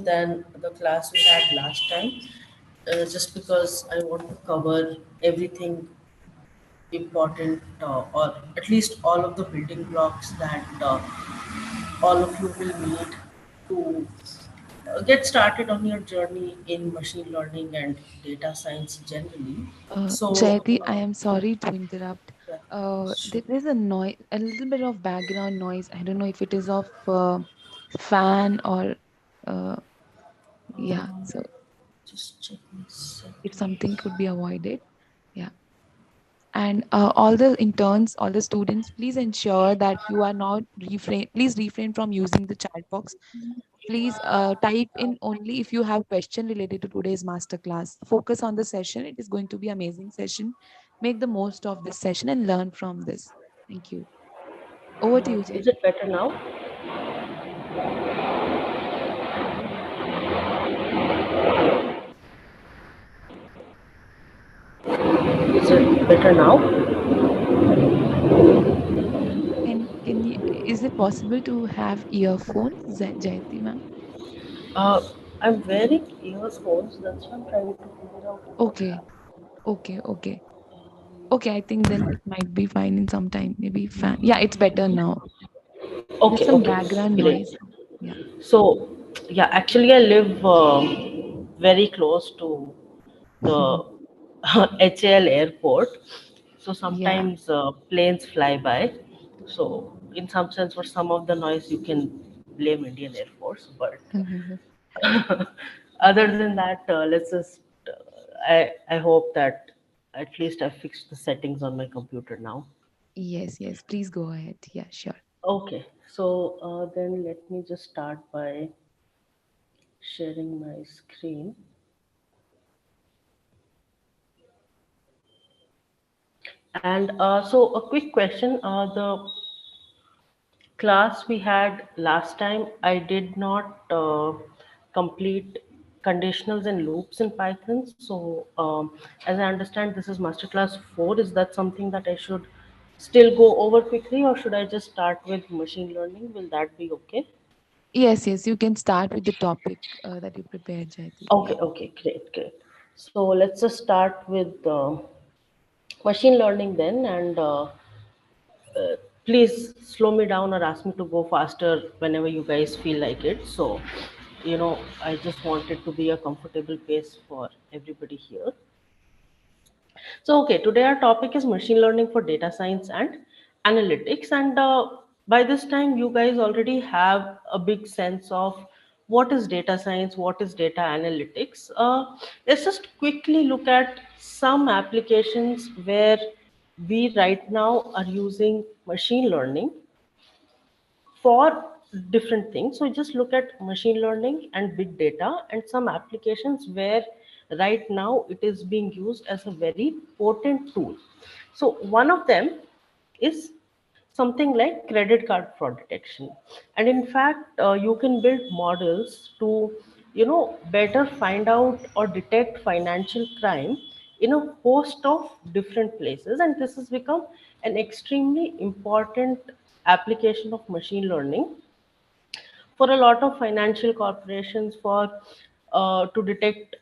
different than the class we had last time, just because I want to cover everything important, or at least all of the building blocks that all of you will need to get started on your journey in machine learning and data science generally. So, Jayati, I am sorry to interrupt. yeah, sure. There's a noise, a little bit of background noise. I don't know if it is of fan or uh, yeah. So Just check one if second. something could be avoided, yeah. And all the interns, all the students, please ensure that you are not refrain. Please refrain from using the chat box. Please type in only if you have question related to today's masterclass. Focus on the session. It is going to be amazing session. Make the most of this session and learn from this. Thank you. Over to you, Is Jyoti. it better now? Is it better now? Can you, is it possible to have earphones, Jayati ma'am? Uh, I'm wearing earphones. That's why I'm trying to figure out what Okay, happened. okay. Okay, I think then it might be fine in some time. Maybe fan. Yeah, it's better now. There's Okay, some okay, background great. noise. Yeah. So, yeah, actually, I live very close to the HAL airport. So Yeah. sometimes planes fly by. So, in some sense, for some of the noise, you can blame Indian Air Force. But other than that, let's just. I hope that at least I fixed the settings on my computer now. Yes. Please go ahead. Yeah, sure. Okay, so then let me just start by sharing my screen. And so, a quick question: the class we had last time, I did not complete conditionals and loops in Python. So, as I understand, this is Masterclass 4. Is that something that I should still go over quickly, or should I just start with machine learning? Will that be okay? Yes. You can start with the topic that you prepared, Jayati. Okay, Yeah. okay, great, great. So, let's just start with machine learning then, and please slow me down or ask me to go faster whenever you guys feel like it. So, I just want it to be a comfortable pace for everybody here. So, okay, today our topic is machine learning for data science and analytics. And by this time, you guys already have a big sense of what is data science, what is data analytics. Let's just quickly look at some applications where we right now are using machine learning for different things. So just look at machine learning and big data and some applications where right now it is being used as a very potent tool. So one of them is something like credit card fraud detection. And in fact, you can build models to better find out or detect financial crime in a host of different places, and this has become an extremely important application of machine learning for a lot of financial corporations, for to detect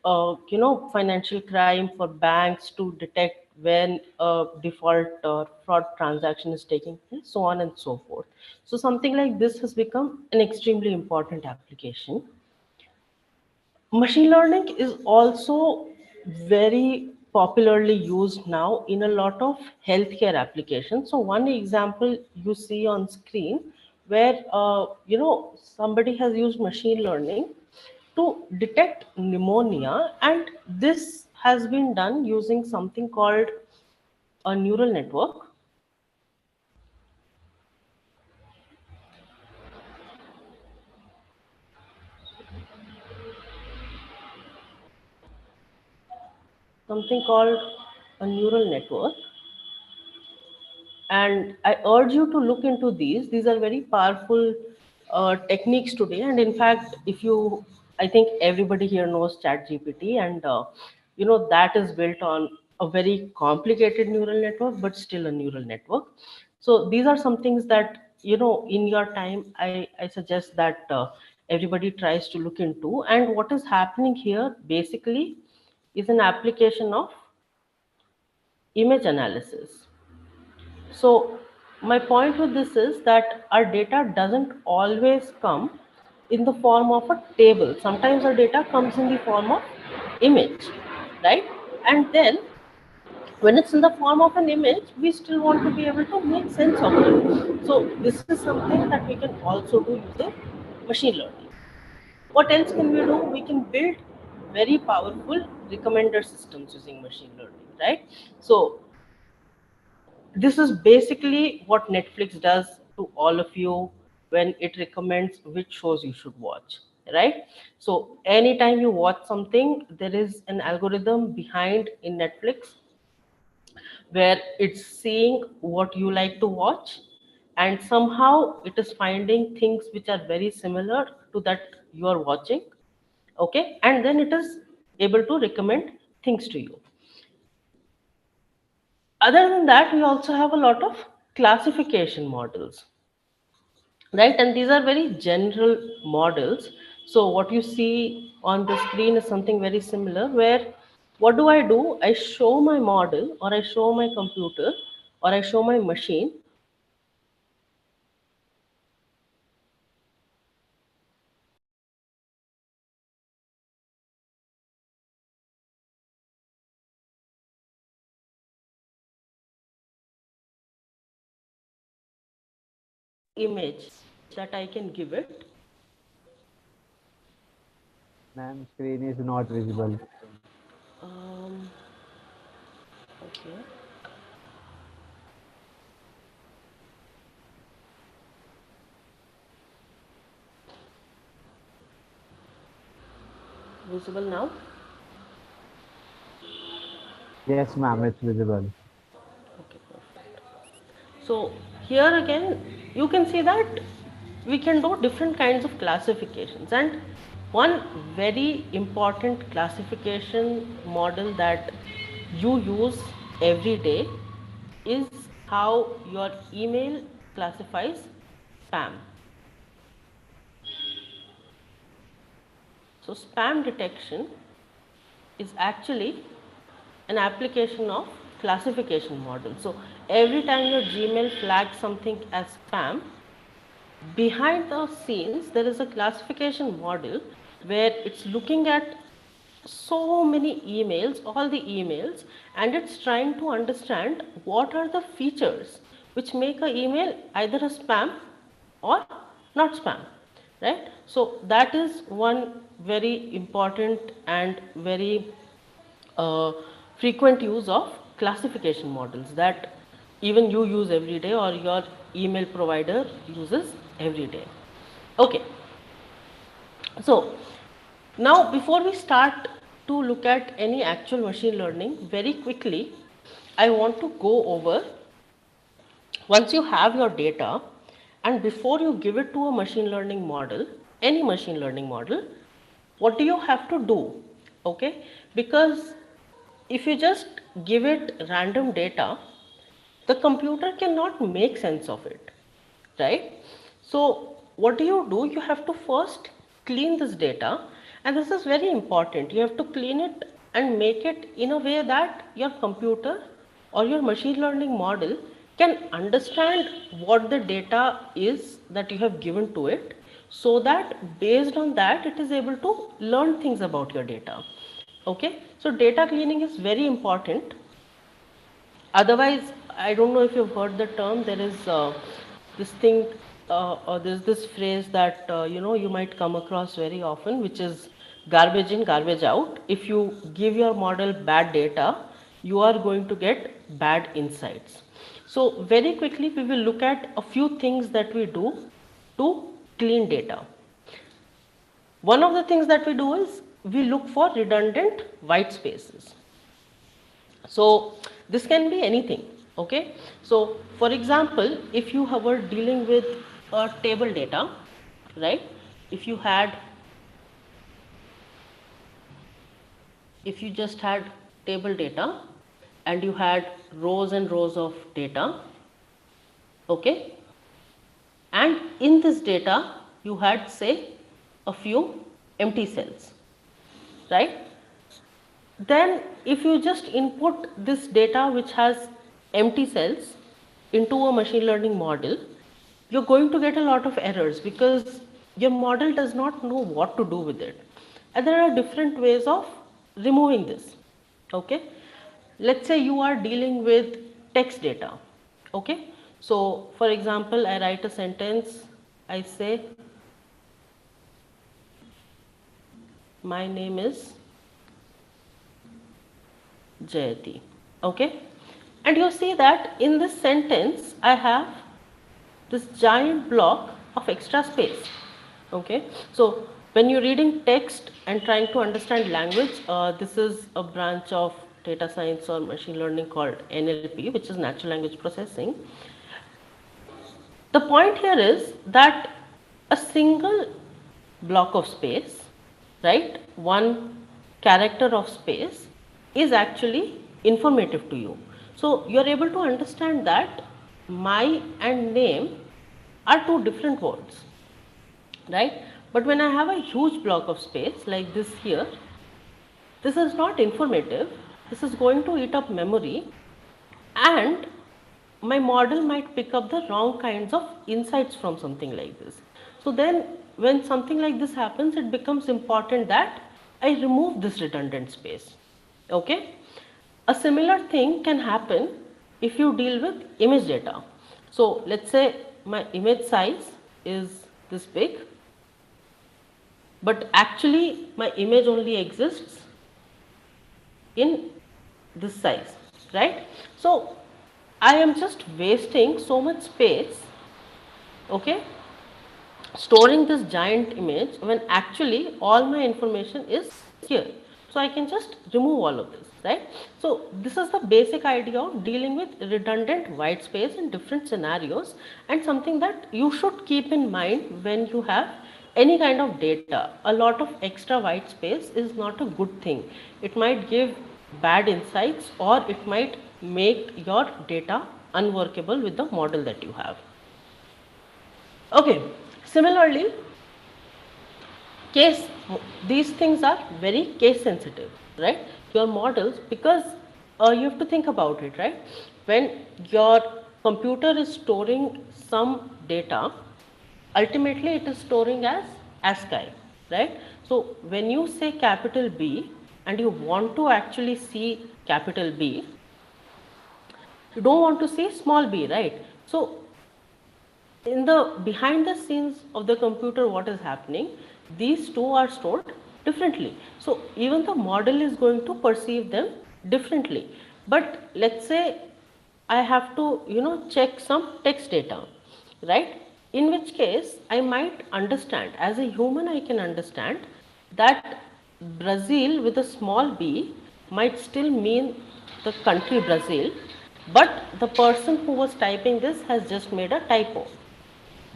financial crime, for banks to detect when a default or fraud transaction is taking place, so on and so forth. So something like this has become an extremely important application. Machine learning is also very popularly used now in a lot of healthcare applications. So one example you see on screen where somebody has used machine learning to detect pneumonia, and this has been done using something called a neural network, something called a neural network. And I urge you to look into these are very powerful techniques today. And in fact, if you I think everybody here knows chat gpt, and that is built on a very complicated neural network, but still a neural network. So these are some things that in your time I suggest that everybody tries to look into. And what is happening here basically is an application of image analysis. So my point with this is that our data doesn't always come in the form of a table. Sometimes our data comes in the form of image, right? And then when it's in the form of an image, we still want to be able to make sense of it. So this is something that we can also do using machine learning. What else can we do? We can build very powerful recommender systems using machine learning, right? So this is basically what Netflix does to all of you when it recommends which shows you should watch, right? So anytime you watch something, there is an algorithm behind in Netflix where it's seeing what you like to watch, and somehow it is finding things which are very similar to that you are watching. Okay, and then it is able to recommend things to you. Other than that, we also have a lot of classification models, right? And these are very general models. So what you see on the screen is something very similar, where what do? I show my model, or I show my computer, or I show my machine image that I can give it. Ma'am, screen is not visible. um, okay, visible now. Yes, ma'am, it's visible. Okay, perfect. So here again, you can see that we can do different kinds of classifications, and one very important classification model that you use every day is how your email classifies spam. So spam detection is actually an application of classification model. So every time your Gmail flags something as spam, behind the scenes there is a classification model where it's looking at so many emails, all the emails, and it's trying to understand what are the features which make a email either a spam or not spam, right? So that is one very important and very uh, frequent use of classification models that even you use every day, or your email provider uses every day. Okay, so now before we start to look at any actual machine learning, very quickly I want to go over, once you have your data and before you give it to a machine learning model, any machine learning model, what do you have to do? Okay, because if you just give it random data, the computer cannot make sense of it, right? So what do? You have to first clean this data, and this is very important. You have to clean it and make it in a way that your computer or your machine learning model can understand what the data is that you have given to it, so that based on that it is able to learn things about your data. Okay, so data cleaning is very important. Otherwise, I don't know if you've heard the term. There is this thing, or there's this phrase that you might come across very often, which is garbage in, garbage out. If you give your model bad data, you are going to get bad insights. So very quickly, we will look at a few things that we do to clean data. One of the things that we do is we look for redundant white spaces. So this can be anything. Okay, so for example, if you were dealing with a table data, right? If you had, if you just had table data and you had rows and rows of data, okay, and in this data you had, say, a few empty cells, right? Then if you just input this data which has empty cells into a machine learning model, you're going to get a lot of errors because your model does not know what to do with it. And there are different ways of removing this. Okay, let's say you are dealing with text data. Okay, so for example, I write a sentence, I say my name is Jayati. Okay, and you see that in this sentence I have this giant block of extra space. Okay, so when you're reading text and trying to understand language, this is a branch of data science or machine learning called NLP, which is natural language processing. The point here is that a single block of space, right, one character of space is actually informative to you. So you're able to understand that my and name are two different words, right? But when I have a huge block of space like this here, this is not informative. This is going to eat up memory, and my model might pick up the wrong kinds of insights from something like this. So then when something like this happens, it becomes important that I remove this redundant space. Okay, a similar thing can happen if you deal with image data. So let's say my image size is this big, but actually my image only exists in this size, right? So I am just wasting so much space, okay, storing this giant image when actually all my information is here. So I can just remove all of this, right? So this is the basic idea of dealing with redundant white space in different scenarios, and something that you should keep in mind when you have any kind of data. A lot of extra white space is not a good thing. It might give bad insights, or it might make your data unworkable with the model that you have. Okay, similarly, case, these things are very case sensitive, right? Your models, because you have to think about it, right? When your computer is storing some data, ultimately it is storing as ASCII, right? So when you say capital B and you want to actually see capital B, you don't want to see small b, right? So in the behind the scenes of the computer, what is happening, these two are stored differently. So even the model is going to perceive them differently. But let's say I have to check some text data, right? In which case I might understand, as a human I can understand that Brazil with a small b might still mean the country Brazil, but the person who was typing this has just made a typo,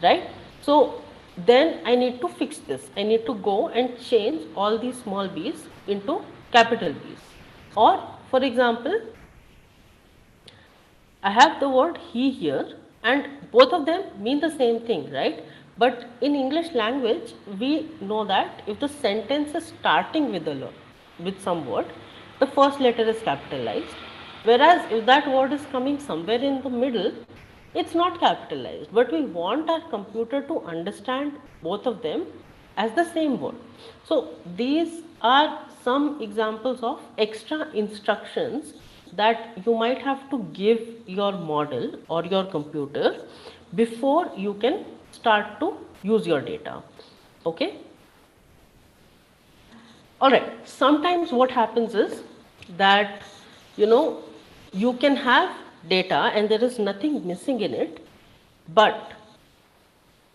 right? So then I need to fix this. I need to go and change all these small b's into capital B's. Or for example, I have the word he here, and both of them mean the same thing, right? But in English language, we know that if the sentence is starting with with some word, the first letter is capitalized. Whereas if that word is coming somewhere in the middle, it's not capitalized. But we want our computer to understand both of them as the same word. So these are some examples of extra instructions that you might have to give your model or your computer before you can start to use your data. Okay. All right. Sometimes what happens is that you can have data and there is nothing missing in it, but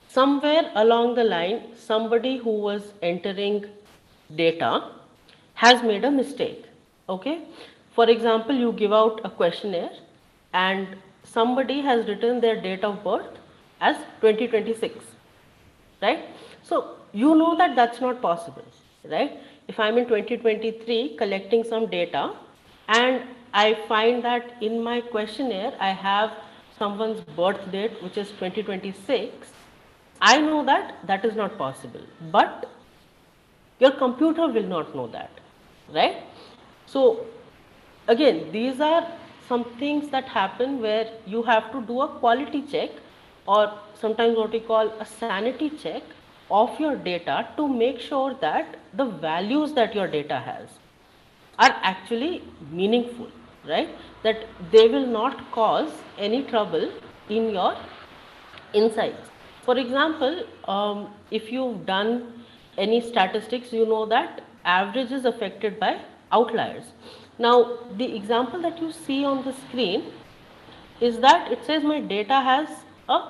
somewhere along the line somebody who was entering data has made a mistake. Okay, for example, you give out a questionnaire and somebody has written their date of birth as 2026, right? So you know that that's not possible, right? If I'm in 2023 collecting some data and I find that in my questionnaire I have someone's birth date which is 2026, I know that that is not possible. But Your computer will not know that, right? So again, these are some things that happen where you have to do a quality check, or sometimes what we call a sanity check of your data, to make sure that the values that your data has are actually meaningful, right? That they will not cause any trouble in your insights. For example, if you've done any statistics, you know that average is affected by outliers. Now, the example that you see on the screen is that it says my data has a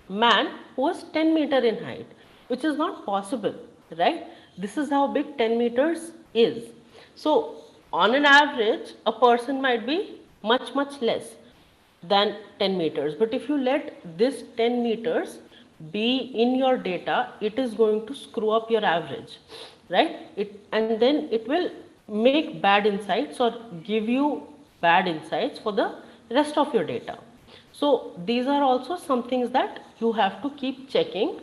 man who is 10 meter in height, which is not possible, right? This is how big 10 meters is. So on an average, a person might be much less than 10 meters. But if you let this 10 meters be in your data, it is going to screw up your average, right? And then it will make bad insights or give you bad insights for the rest of your data. So these are also some things that you have to keep checking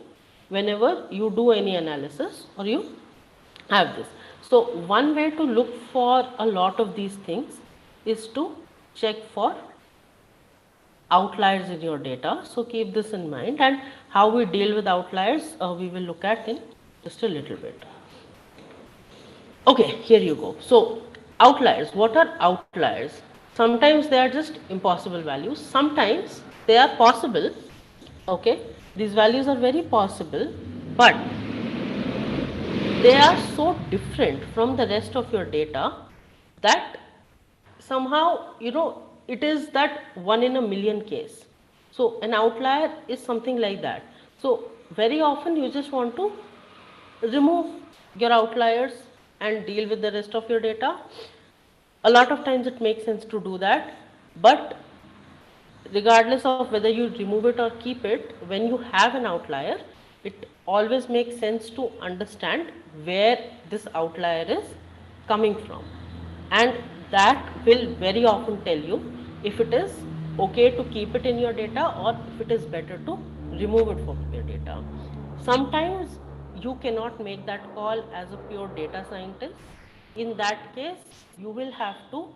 whenever you do any analysis or you have this. So one way to look for a lot of these things is to check for outliers in your data. So keep this in mind, and how we deal with outliers we will look at in just a little bit. Okay, here you go. So outliers, what are outliers? Sometimes they are just impossible values, sometimes they are possible. Okay, these values are very possible, but they are so different from the rest of your data that somehow, it is that one in a million case. So an outlier is something like that. So very often you just want to remove your outliers and deal with the rest of your data. A lot of times it makes sense to do that, but regardless of whether you remove it or keep it, when you have an outlier, it always makes sense to understand where this outlier is coming from, and that will very often tell you if it is okay to keep it in your data or if it is better to remove it from your data. Sometimes you cannot make that call as a pure data scientist. In that case, you will have to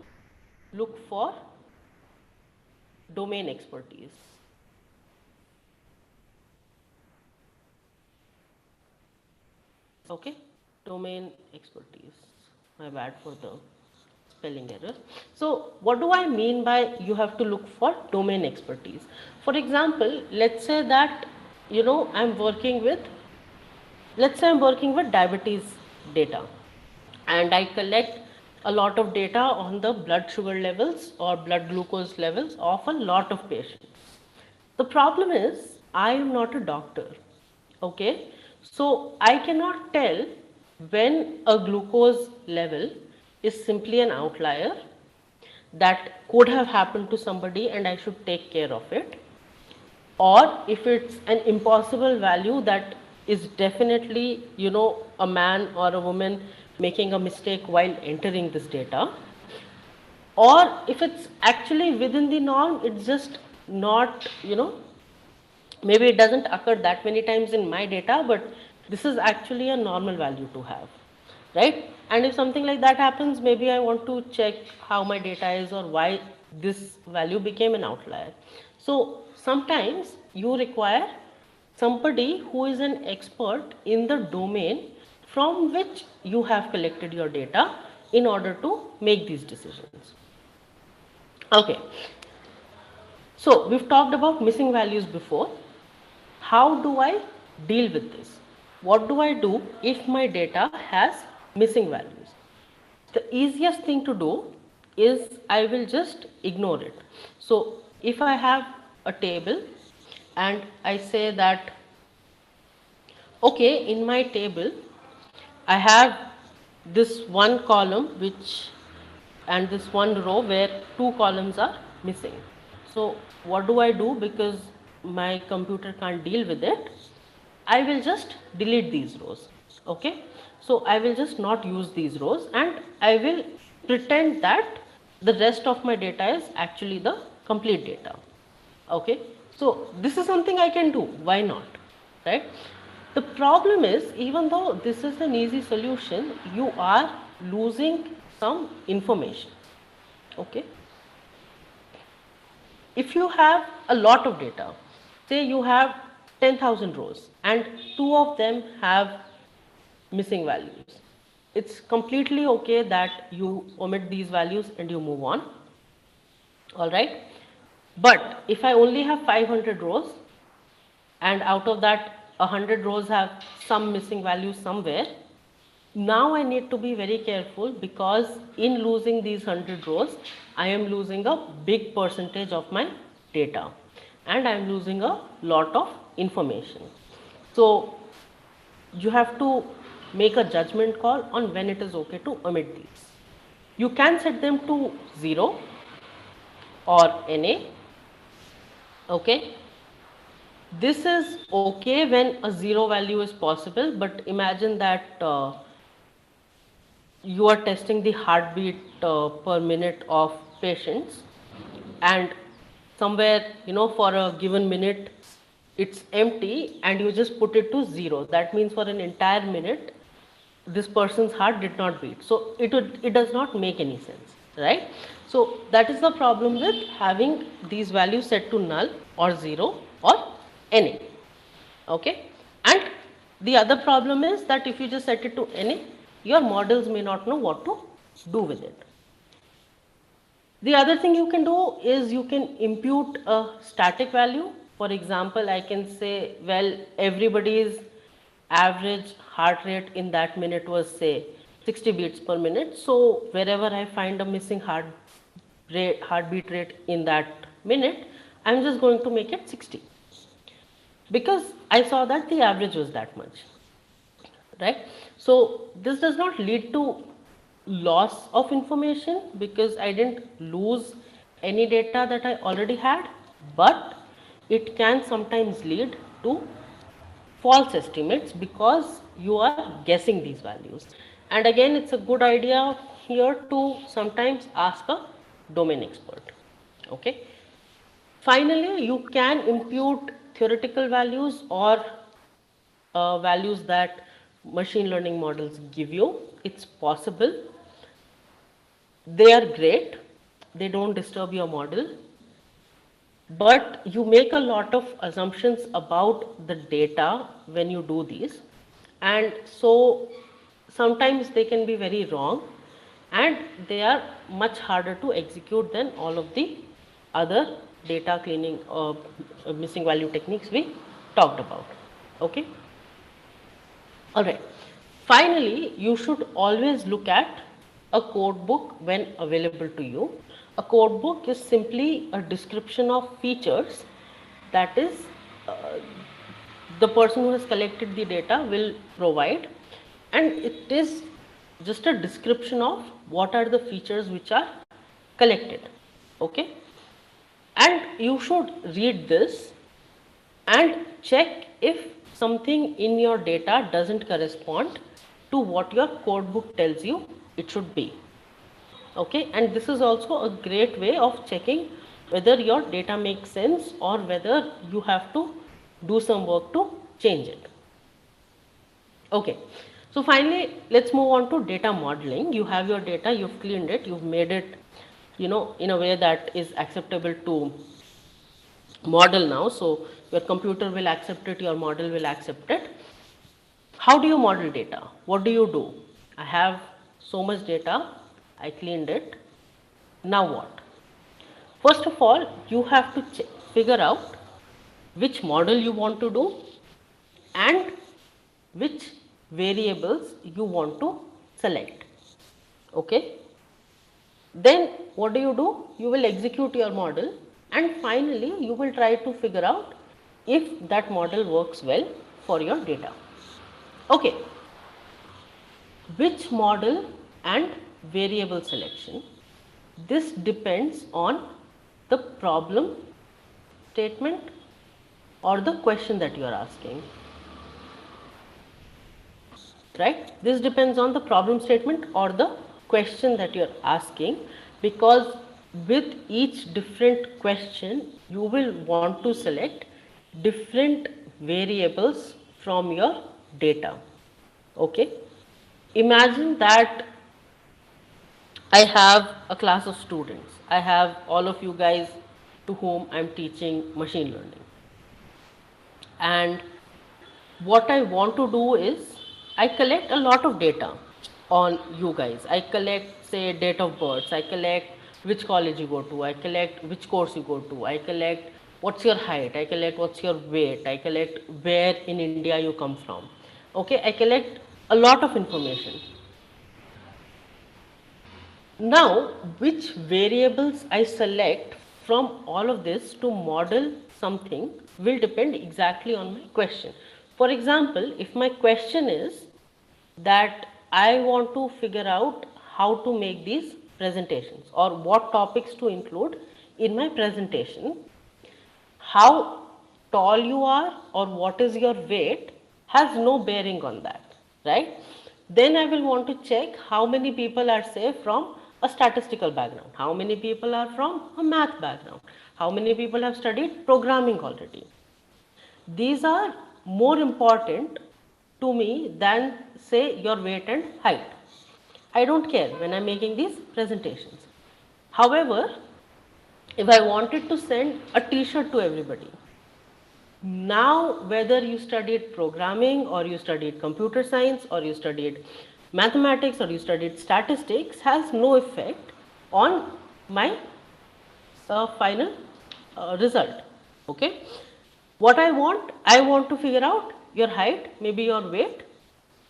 look for domain expertise. Okay, domain expertise. My bad for the spelling error. So what do I mean by you have to look for domain expertise? For example, let's say that let's say I'm working with diabetes data, and I collect a lot of data on the blood sugar levels or blood glucose levels of a lot of patients. The problem is I am not a doctor. Okay, so I cannot tell when a glucose level is simply an outlier that could have happened to somebody and I should take care of it, or if it's an impossible value that is definitely, a man or a woman making a mistake while entering this data, or if it's actually within the norm, it's just not, maybe it doesn't occur that many times in my data, but this is actually a normal value to have, right? And if something like that happens, maybe I want to check how my data is or why this value became an outlier. So sometimes you require somebody who is an expert in the domain from which you have collected your data in order to make these decisions. Okay, so we've talked about missing values before. How do I deal with this? What do I do if my data has missing values? The easiest thing to do is I will just ignore it. So if I have a table and I say that, okay, in my table I have this one column and this one row where two columns are missing. So what do I do, because my computer can't deal with it? I will just delete these rows. Okay, so I will just not use these rows and I will pretend that the rest of my data is actually the complete data. Okay, so this is something I can do, why not, right? The problem is, even though this is an easy solution, you are losing some information. Okay. If you have a lot of data, say you have 10,000 rows and two of them have missing values, it's completely okay that you omit these values and you move on. All right. But if I only have 500 rows and out of that 100 rows have some missing values somewhere, now I need to be very careful, because in losing these 100 rows, I am losing a big percentage of my data and I am losing a lot of information. So you have to make a judgment call on when it is okay to omit these. You can set them to 0 or NA. Okay. This is okay when a 0 value is possible, but imagine that you are testing the heartbeat per minute of patients, and somewhere, for a given minute it's empty and you just put it to 0. That means for an entire minute this person's heart did not beat. So it does not make any sense, right? So that is the problem with having these values set to null or 0 or NA. Okay. And the other problem is that if you just set it to NA, your models may not know what to do with it. The other thing you can do is you can impute a static value. For example, I can say, well, everybody's average heart rate in that minute was, say, 60 beats per minute. So wherever I find a missing heartbeat rate in that minute, I'm just going to make it 60, because I saw that the average was that much, right? So this does not lead to loss of information, because I didn't lose any data that I already had, but it can sometimes lead to false estimates because you are guessing these values. And again, it's a good idea here to sometimes ask a domain expert. Okay. Finally, you can impute theoretical values or values that machine learning models give you. It's possible. They are great. They don't disturb your model. But you make a lot of assumptions about the data when you do these. And so sometimes they can be very wrong, and they are much harder to execute than all of the other data cleaning or missing value techniques we talked about. Okay. All right. Finally, you should always look at a code book when available to you. A code book is simply a description of features that is the person who has collected the data will provide, and it is just a description of what are the features which are collected. Okay. And you should read this and check if something in your data doesn't correspond to what your code book tells you it should be. Okay. And this is also a great way of checking whether your data makes sense or whether you have to do some work to change it. Okay. So finally, let's move on to data modeling. You have your data, you've cleaned it, you've made it, in a way that is acceptable to model now. So your computer will accept it, your model will accept it. How do you model data? What do you do? I have so much data, I cleaned it. Now what? First of all, you have to figure out which model you want to do and which variables you want to select. Okay. Then what do? You will execute your model, and finally you will try to figure out if that model works well for your data. Okay. Which model and variable selection? This depends on the problem statement or the question that you are asking. Right? This depends on the problem statement or the question that you are asking, because with each different question you will want to select different variables from your data. Okay, imagine that I have a class of students. I have all of you guys to whom I'm teaching machine learning. And what I want to do is I collect a lot of data on you guys. I collect, say, date of births. I collect which college you go to. I collect which course you go to. I collect what's your height. I collect what's your weight. I collect where in India you come from. Okay, I collect a lot of information. Now, which variables I select from all of this to model something will depend exactly on my question. For example, if my question is that I want to figure out how to make these presentations or what topics to include in my presentation, how tall you are or what is your weight has no bearing on that, right? Then I will want to check how many people are, say, from a statistical background, how many people are from a math background, how many people have studied programming already. These are more important to me than, say, your weight and height. I don't care when I'm making these presentations. However, if I wanted to send a t-shirt to everybody, now whether you studied programming or you studied computer science or you studied mathematics or you studied statistics has no effect on my final result. Okay, what I want to figure out your height, maybe your weight,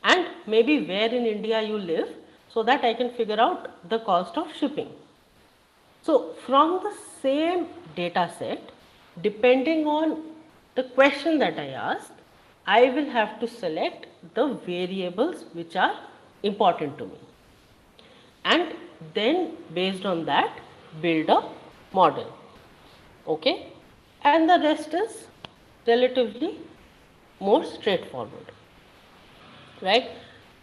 and maybe where in India you live, so that I can figure out the cost of shipping. So from the same data set, depending on the question that I ask, I will have to select the variables which are important to me, and then based on that build a model. Okay, and the rest is relatively more straightforward, right?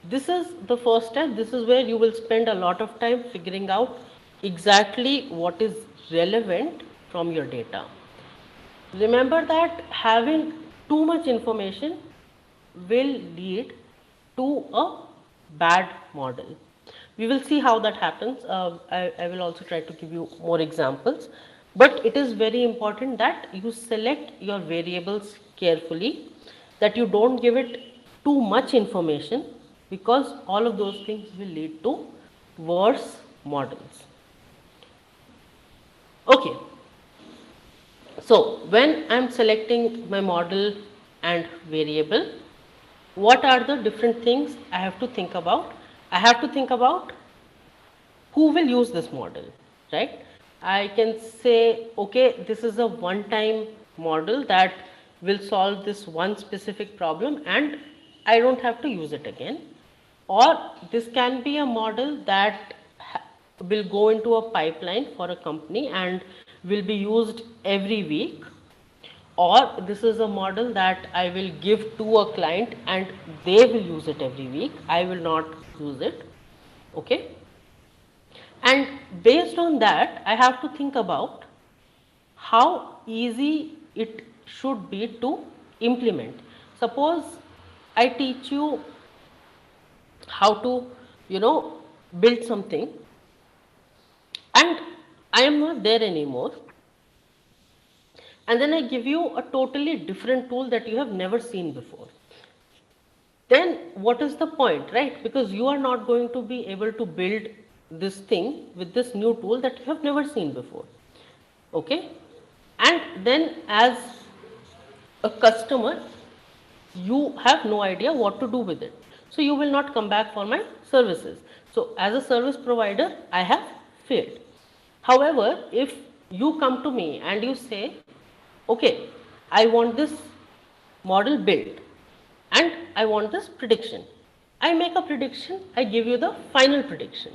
This is the first step. This is where you will spend a lot of time figuring out exactly what is relevant from your data. Remember that having too much information will lead to a bad model. We will see how that happens. I will also try to give you more examples. But it is very important that you select your variables carefully, that you don't give it too much information, because all of those things will lead to worse models. Okay, so when I'm selecting my model and variable, what are the different things I have to think about? I have to think about who will use this model, right? I can say, okay, this is a one-time model that will solve this one specific problem and I don't have to use it again. Or this can be a model that will go into a pipeline for a company and will be used every week, or this is a model that I will give to a client and they will use it every week. I will not use it. Okay. And based on that, I have to think about how easy it should be to implement. Suppose I teach you how to, you know, build something and I am not there anymore. And then I give you a totally different tool that you have never seen before. Then what is the point, right? Because you are not going to be able to build this thing with this new tool that you have never seen before. Okay? And then as a customer, you have no idea what to do with it. So you will not come back for my services. So as a service provider, I have failed. However, if you come to me and you say, okay, I want this model built and I want this prediction. I make a prediction, I give you the final prediction.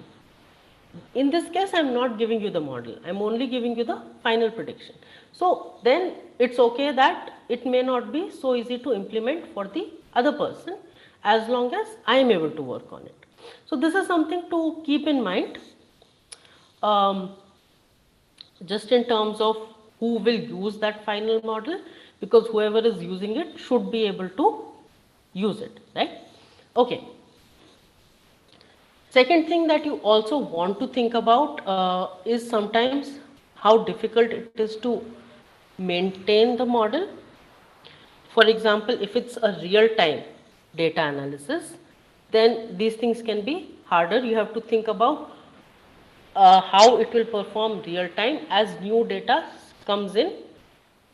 In this case, I'm not giving you the model, I'm only giving you the final prediction. So then it's okay that it may not be so easy to implement for the other person as long as I am able to work on it. So this is something to keep in mind, just in terms of who will use that final model, because whoever is using it should be able to use it, right? Okay. Second thing that you also want to think about is sometimes how difficult it is to maintain the model. For example, if it's a real time data analysis, then these things can be harder. You have to think about how it will perform real time as new data comes in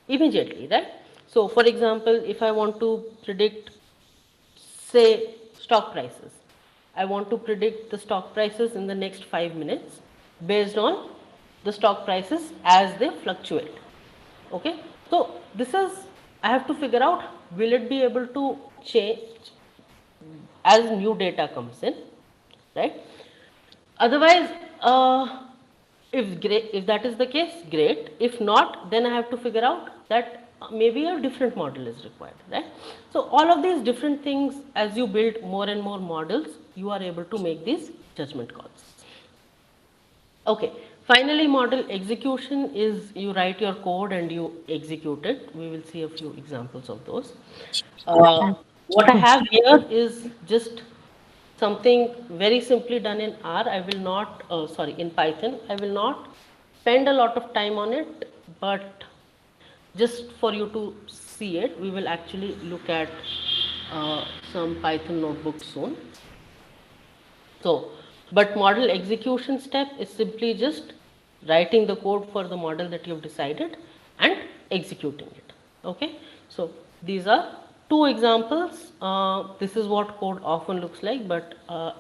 immediately, right? So, for example, if I want to predict, say, stock prices, I want to predict the stock prices in the next 5 minutes based on the stock prices as they fluctuate. Okay, so this is, I have to figure out, will it be able to change as new data comes in, right? Otherwise, if that is the case, great. If not, then I have to figure out that maybe a different model is required, right? So all of these different things, as you build more and more models, you are able to make these judgment calls. Okay. Finally, model execution is you write your code and you execute it. We will see a few examples of those. What I have here is just something very simply done in R. I will not, sorry, in Python. I will not spend a lot of time on it, but just for you to see it, we will actually look at some Python notebooks soon. So, but model execution step is simply just writing the code for the model that you have decided and executing it. Okay. So, these are two examples. This is what code often looks like, but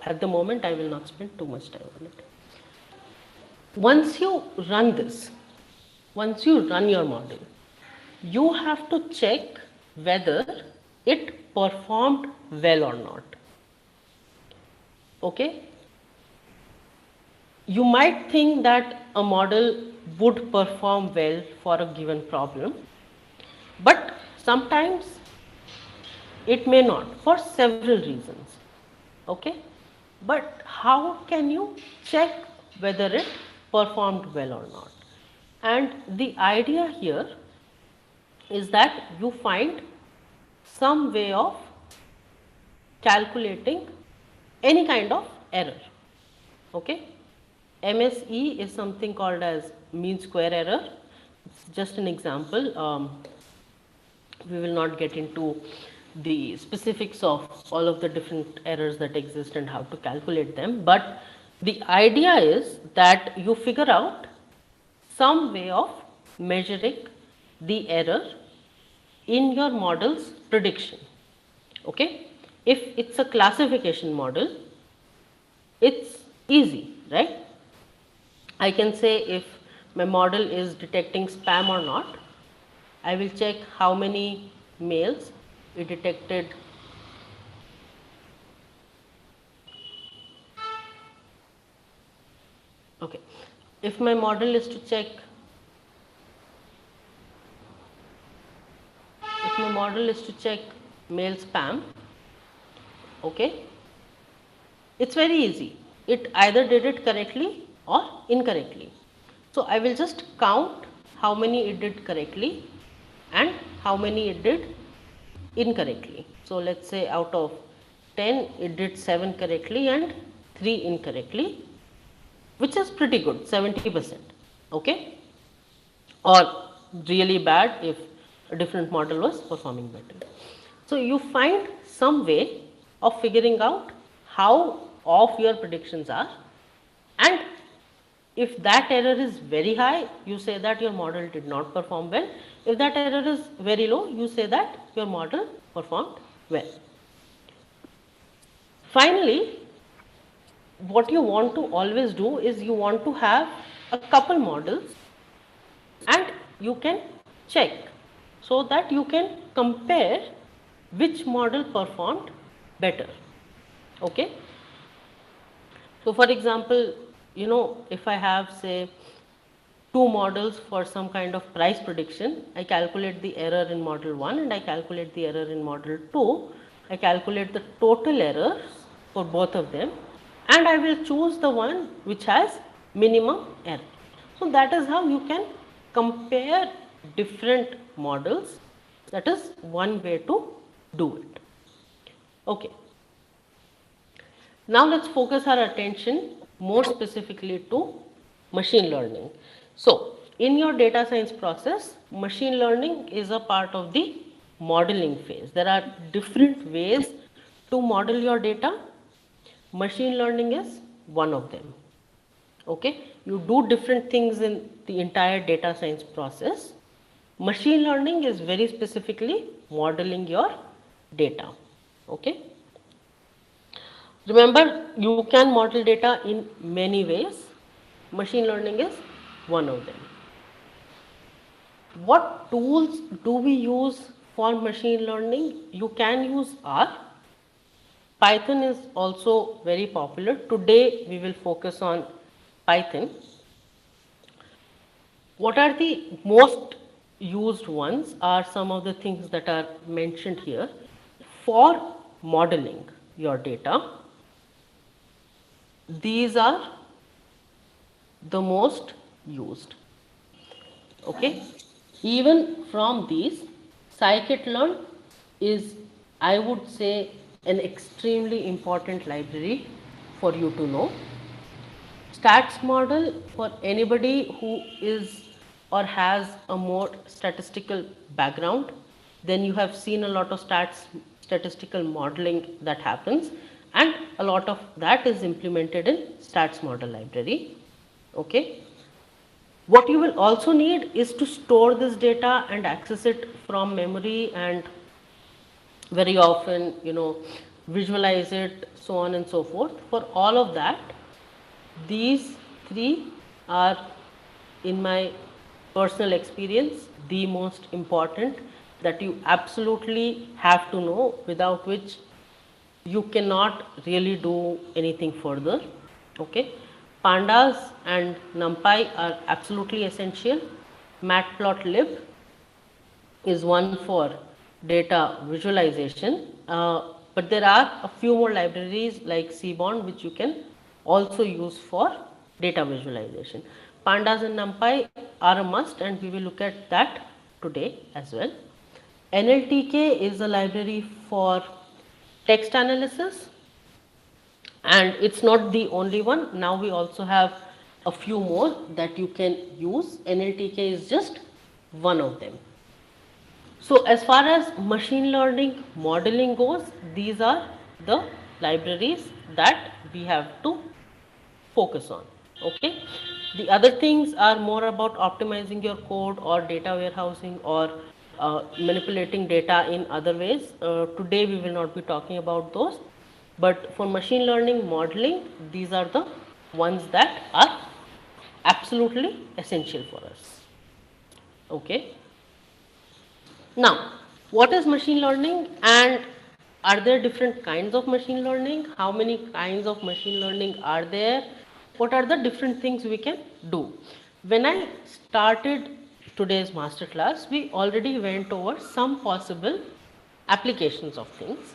at the moment I will not spend too much time on it. Once you run this, once you run your model, you have to check whether it performed well or not. Okay. You might think that a model would perform well for a given problem, but sometimes it may not for several reasons. Okay, but how can you check whether it performed well or not? And the idea here is that you find some way of calculating any kind of error. Okay, MSE is something called as mean square error. It's just an example. We will not get into the specifics of all of the different errors that exist and how to calculate them, but the idea is that you figure out some way of measuring the error in your model's prediction. Okay, if it's a classification model, it's easy, right? I can say if my model is detecting spam or not. I will check how many mails it detected. Okay, if my model is to check, if my model is to check mail spam, okay, it's very easy. It either did it correctly or incorrectly. So I will just count how many it did correctly and how many it did incorrectly. So let's say out of 10 it did 7 correctly and 3 incorrectly, which is pretty good, 70%. Okay, or really bad if a different model was performing better. So you find some way of figuring out how off your predictions are, and if that error is very high, you say that your model did not perform well. If that error is very low, you say that your model performed well. Finally, what you want to always do is you want to have a couple models and you can check so that you can compare which model performed better. Okay. So for example, if I have say 2 models for some kind of price prediction, I calculate the error in model 1 and I calculate the error in model 2. I calculate the total errors for both of them and I will choose the one which has minimum error. So that is how you can compare different models. That is one way to do it. Okay, now let's focus our attention more specifically to machine learning. So, in your data science process, machine learning is a part of the modeling phase. There are different ways to model your data. Machine learning is one of them. Okay, you do different things in the entire data science process. Machine learning is very specifically modeling your data. Okay, remember, you can model data in many ways. Machine learning is one of them. What tools do we use for machine learning? You can use R. Python is also very popular. Today we will focus on Python. What are the most used ones are some of the things that are mentioned here for modeling your data. These are the most used. Okay, even from these, scikit-learn is, I would say, an extremely important library for you to know. Stats model, for anybody who is or has a more statistical background, then you have seen a lot of statistical modeling that happens, and a lot of that is implemented in stats model library. Okay, what you will also need is to store this data and access it from memory, and very often, visualize it, so on and so forth. For all of that, these three are, in my personal experience, the most important, that you absolutely have to know, without which you cannot really do anything further. Okay, pandas and numpy are absolutely essential. Matplotlib is one for data visualization, but there are a few more libraries like cbond which you can also use for data visualization. Pandas and numpy are a must, and we will look at that today as well. NLTK is a library for text analysis, and it's not the only one. Now we also have a few more that you can use. NLTK is just one of them. So as far as machine learning modeling goes, these are the libraries that we have to focus on. Okay, the other things are more about optimizing your code or data warehousing, or manipulating data in other ways. Today we will not be talking about those, but for machine learning modeling, these are the ones that are absolutely essential for us. Okay, now, what is machine learning, and are there different kinds of machine learning? How many kinds of machine learning are there? What are the different things we can do? When I started today's masterclass, we already went over some possible applications of things.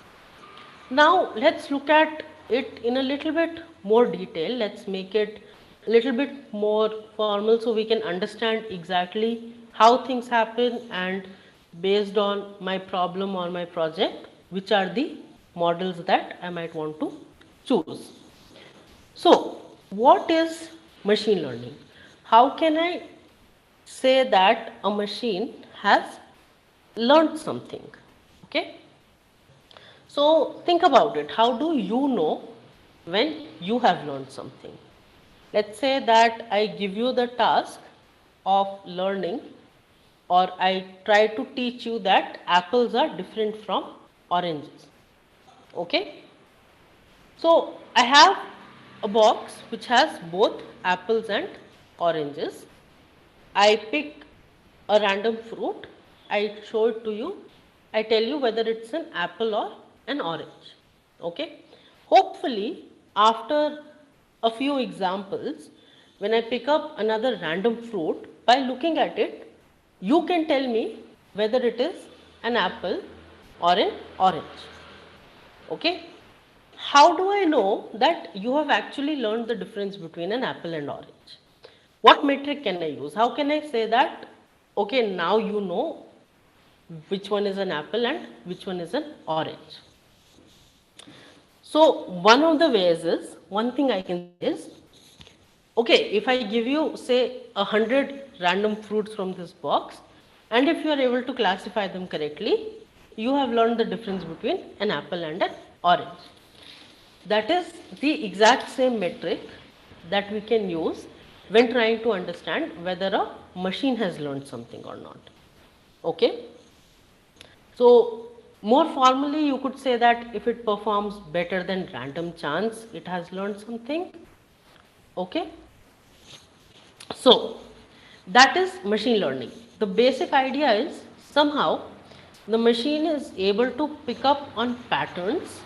Now let's look at it in a little bit more detail. Let's make it a little bit more formal so we can understand exactly how things happen, and based on my problem or my project, which are the models that I might want to choose. So, what is machine learning? How can I say that a machine has learned something? Okay. So think about it. How do you know when you have learned something? Let's say that I give you the task of learning, or I try to teach you that apples are different from oranges. Okay? So I have a box which has both apples and oranges. I pick a random fruit, I show it to you, I tell you whether it's an apple or an orange. Okay? Hopefully, after a few examples, when I pick up another random fruit, by looking at it, you can tell me whether it is an apple or an orange. Okay? How do I know that you have actually learned the difference between an apple and orange? What metric can I use? How can I say that, okay, now you know which one is an apple and which one is an orange? So one of the ways is, one thing I can say is, okay, if I give you say 100 random fruits from this box, and if you are able to classify them correctly, you have learned the difference between an apple and an orange. That is the exact same metric that we can use when trying to understand whether a machine has learned something or not. Okay. So more formally, you could say that if it performs better than random chance, it has learned something. Okay. So that is machine learning. The basic idea is, somehow the machine is able to pick up on patterns.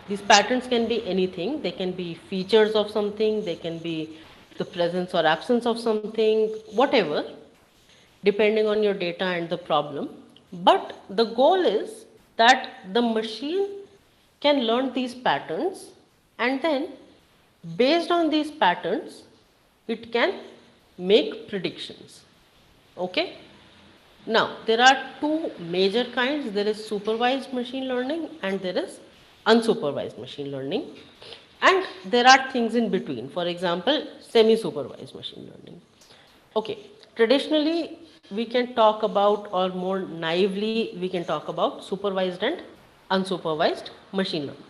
These patterns can be anything. They can be features of something, they can be the presence or absence of something, whatever, depending on your data and the problem. But the goal is that the machine can learn these patterns, and then based on these patterns it can make predictions. Okay. Now there are two major kinds. There is supervised machine learning and there is unsupervised machine learning, and there are things in between, for example semi supervised machine learning. Okay, traditionally we can talk about, or more naively we can talk about, supervised and unsupervised machine learning.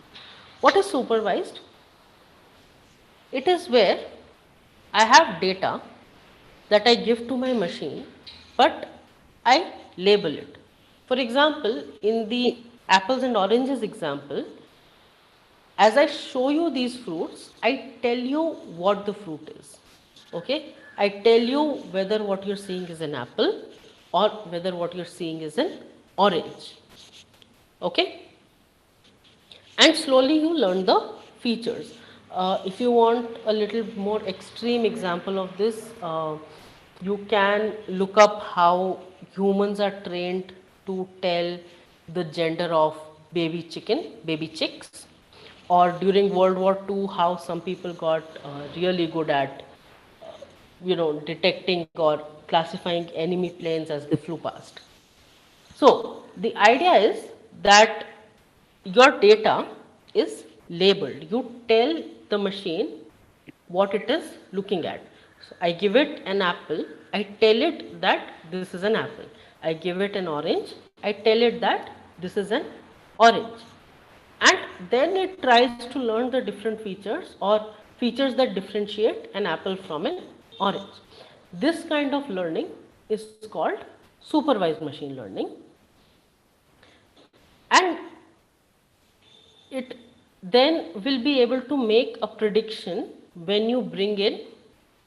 What is supervised? It is where I have data that I give to my machine, but I label it. For example, in the apples and oranges example, as I show you these fruits, I tell you what the fruit is. Okay, I tell you whether what you're seeing is an apple or whether what you're seeing is an orange. Okay, and slowly you learn the features. If you want a little more extreme example of this, you can look up how humans are trained to tell the gender of baby chicks, or during World War II, how some people got really good at detecting or classifying enemy planes as they flew past. So the idea is that your data is labeled. You tell the machine what it is looking at. So I give it an apple, I tell it that this is an apple. I give it an orange, I tell it that this is an orange. And then it tries to learn the different features, or features that differentiate an apple from an orange. This kind of learning is called supervised machine learning, and it then will be able to make a prediction when you bring in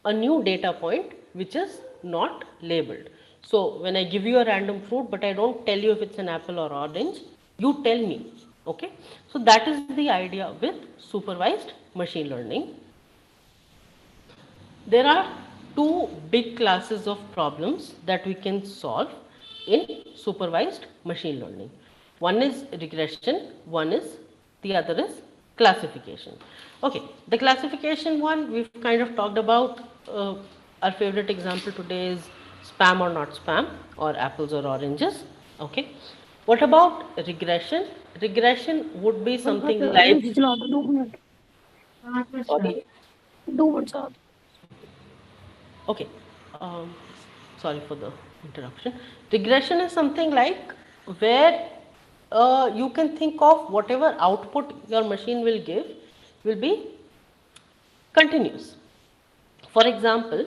a new data point which is not labeled. So when I give you a random fruit but I don't tell you if it's an apple or orange, you tell me. Okay, so that is the idea with supervised machine learning. There are two big classes of problems that we can solve in supervised machine learning. One is regression, one is, the other is classification. Okay, the classification one we've kind of talked about. Our favorite example today is spam or not spam, or apples or oranges. Okay, what about regression? Regression would be something like, sorry. Okay, um, sorry for the interruption. Regression is something like where you can think of whatever output your machine will give will be continuous. For example,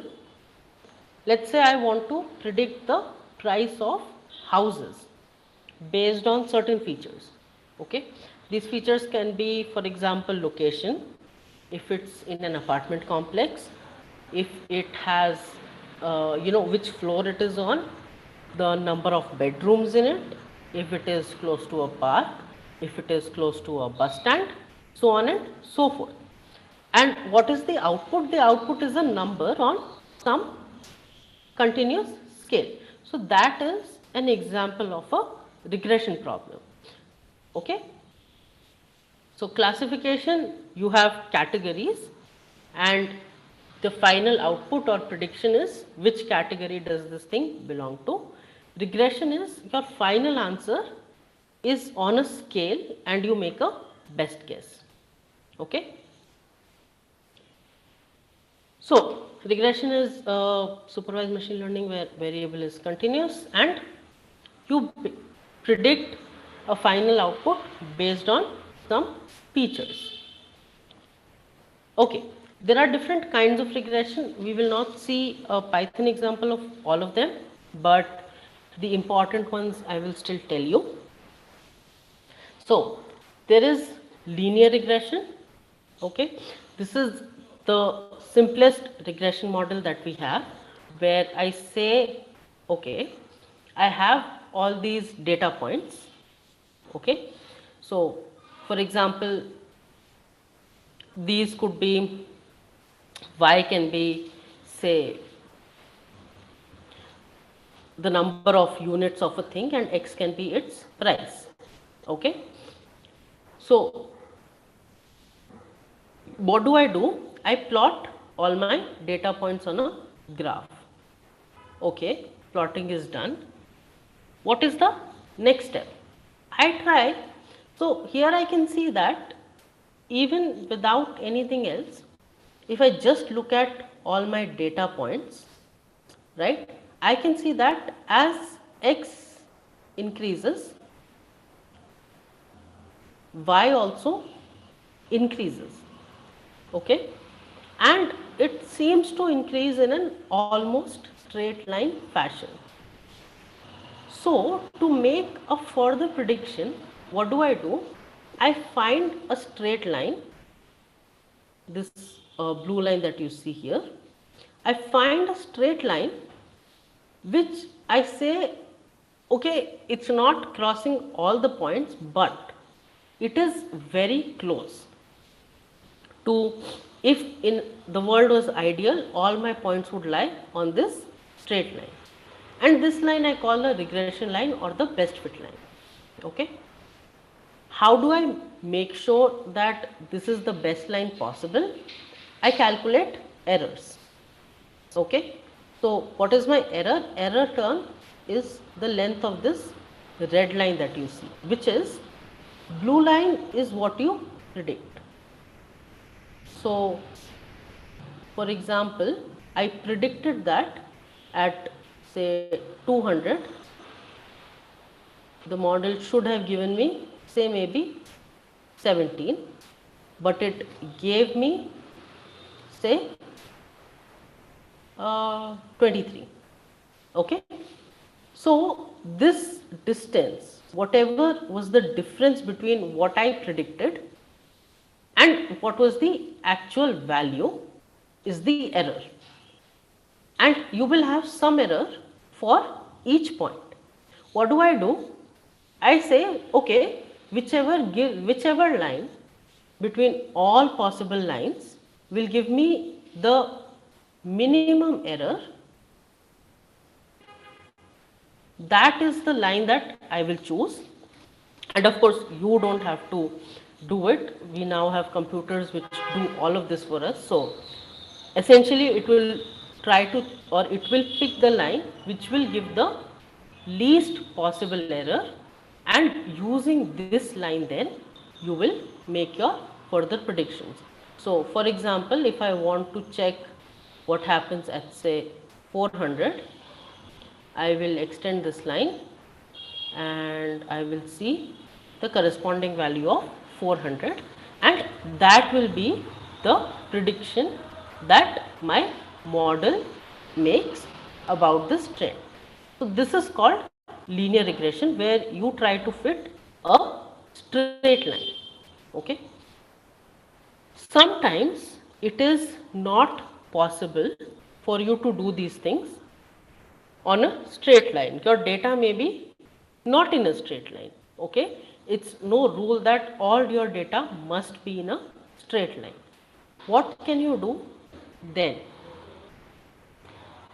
let's say I want to predict the price of houses based on certain features. Okay, these features can be, for example, location, if it's in an apartment complex, if it has which floor it is on, the number of bedrooms in it, if it is close to a park, if it is close to a bus stand, so on and so forth. And what is the output? The output is a number on some continuous scale. So that is an example of a regression problem. Okay. So classification, you have categories, and the final output or prediction is which category does this thing belong to. Regression is your final answer is on a scale and you make a best guess. Okay. So regression is supervised machine learning where variable is continuous and you predict a final output based on some features. Okay, there are different kinds of regression. We will not see a Python example of all of them, but the important ones I will still tell you. So there is linear regression. Okay, this is the simplest regression model that we have, where I say, okay, I have all these data points. Okay, so for example, these could be, y can be, say, the number of units of a thing, and x can be its price. Okay, so what do? I plot all my data points on a graph. Okay, plotting is done. What is the next step? I try. So here I can see that even without anything else, if I just look at all my data points, right, I can see that as x increases, y also increases. Okay, and it seems to increase in an almost straight line fashion. So to make a further prediction, what do? I find a straight line, this blue line that you see here. I find a straight line which I say, okay, it's not crossing all the points, but it is very close to, if in the world was ideal, all my points would lie on this straight line. And this line I call a regression line or the best fit line. Okay. How do I make sure that this is the best line possible? I calculate errors. Okay. So what is my error? Error term is the length of this red line that you see, which is, blue line is what you predict. So for example, I predicted that at say 200, the model should have given me say maybe 17, but it gave me say 23. Okay. So this distance, whatever was the difference between what I predicted and what was the actual value, is the error. And you will have some error for each point. What do? I say, okay, whichever line between all possible lines will give me the minimum error, that is the line that I will choose. And of course, you don't have to do it. We now have computers which do all of this for us. So essentially, it will try to, or it will pick the line which will give the least possible error, and using this line then you will make your further predictions. So for example, if I want to check what happens at say 400, I will extend this line and I will see the corresponding value of 400, and that will be the prediction that my model makes about this trend. So this is called linear regression, where you try to fit a straight line. Okay. Sometimes it is not possible for you to do these things on a straight line. Your data may be not in a straight line. Okay. It's no rule that all your data must be in a straight line. What can you do then?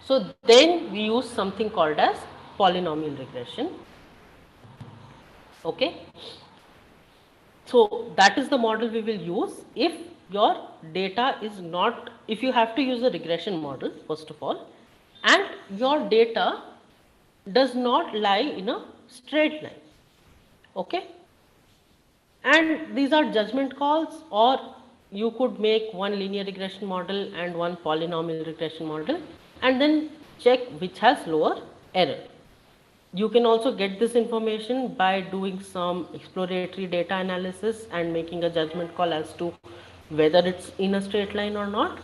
So then we use something called as polynomial regression. Okay. So that is the model we will use if your data is not, if you have to use a regression model first of all, and your data does not lie in a straight line. Okay. And these are judgment calls, or you could make one linear regression model and one polynomial regression model, and then check which has lower error. You can also get this information by doing some exploratory data analysis and making a judgment call as to whether it's in a straight line or not.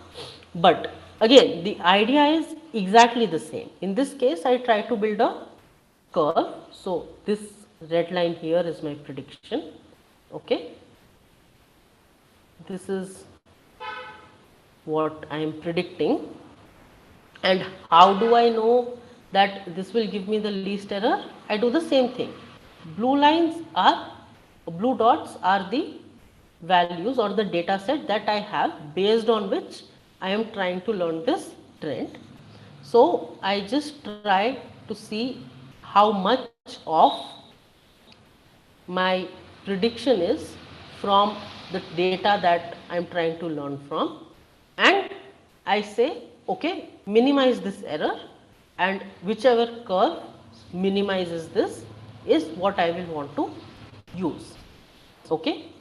But again, the idea is exactly the same. In this case, I try to build a curve. So this red line here is my prediction. Okay, this is what I am predicting. And how do I know that this will give me the least error? I do the same thing. Blue lines are, blue dots are the values or the data set that I have based on which I am trying to learn this trend. So I just try to see how much of my prediction is from the data that I am trying to learn from, and I say okay, minimize this error, and whichever curve minimizes this is what I will want to use. Okay,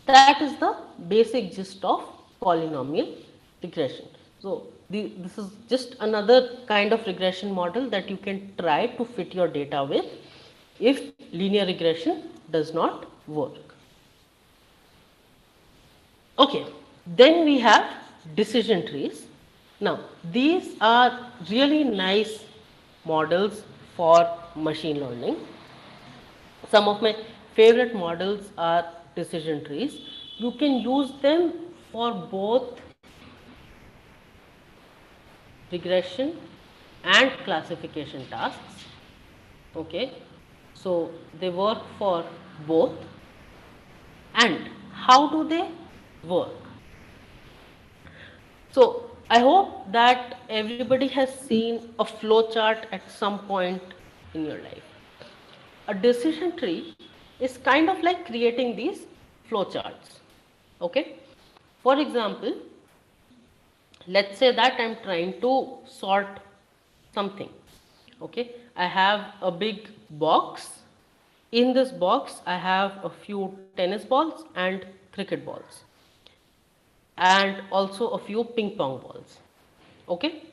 that is the basic gist of polynomial regression. So this is just another kind of regression model that you can try to fit your data with if linear regression does not work. Okay, then we have decision trees. Now, these are really nice models for machine learning. Some of my favorite models are decision trees. You can use them for both regression and classification tasks. Okay, so they work for both. And how do they work? So I hope that everybody has seen a flow chart at some point in your life. A decision tree is kind of like creating these flow charts. Okay, for example, let's say that I'm trying to sort something. Okay, I have a big box. In this box I have a few tennis balls and cricket balls, and also a few ping pong balls. Okay,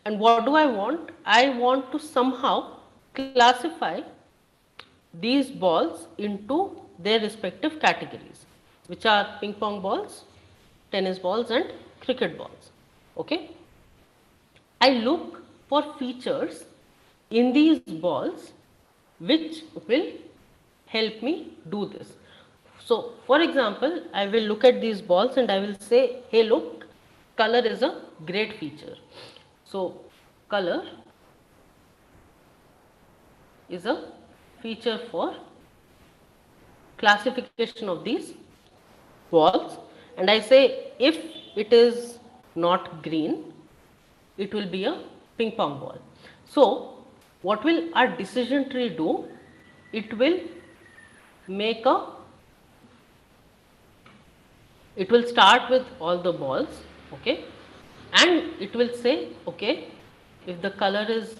and what do I want? I want to somehow classify these balls into their respective categories, which are ping pong balls, tennis balls and cricket balls. Okay, I look for features in these balls which will help me do this. So for example, I will look at these balls and I will say, hey look, color is a great feature. So color is a feature for classification of these balls, and I say if it is not green, it will be a ping pong ball. So what will our decision tree do? It will make a, it will start with all the balls, okay, and it will say, okay, if the color is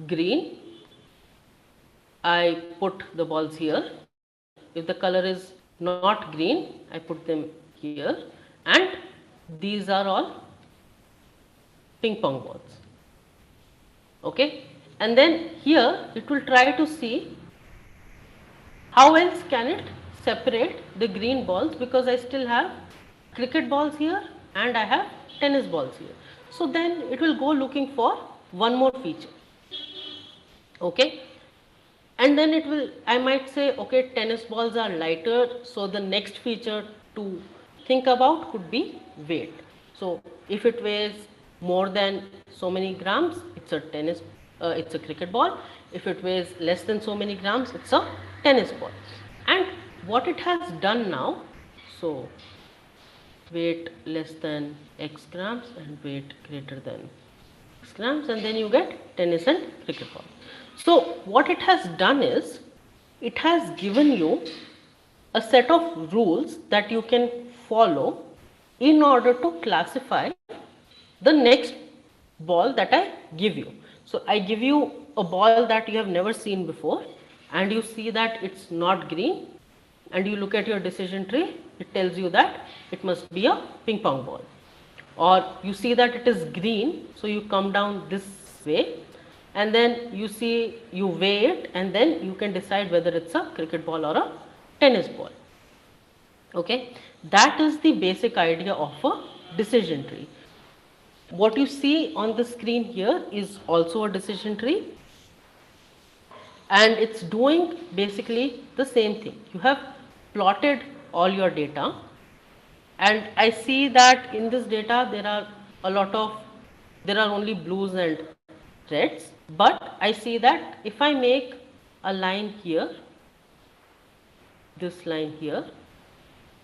green, I put the balls here. If the color is not green, I put them here, and these are all ping pong balls. Okay, and then here it will try to see how else can it separate the green balls, because I still have cricket balls here and I have tennis balls here. So then it will go looking for one more feature. Okay, and then it will, I might say, okay, tennis balls are lighter, so the next feature to think about could be weight. So if it weighs more than so many grams, it's a it's a cricket ball. If it weighs less than so many grams, it's a tennis ball. And what it has done now, so weight less than x grams and weight greater than x grams, and then you get tennis and cricket ball. So what it has done is, it has given you a set of rules that you can follow in order to classify the next ball that I give you. So I give you a ball that you have never seen before, and you see that it's not green, and you look at your decision tree, it tells you that it must be a ping pong ball. Or you see that it is green, so you come down this way, and then you see, you weigh it, and then you can decide whether it's a cricket ball or a tennis ball. Okay, that is the basic idea of a decision tree. What you see on the screen here is also a decision tree, and it's doing basically the same thing. You have plotted all your data, and I see that in this data there are a lot of, there are only blues and reds, but I see that if I make a line here, this line here,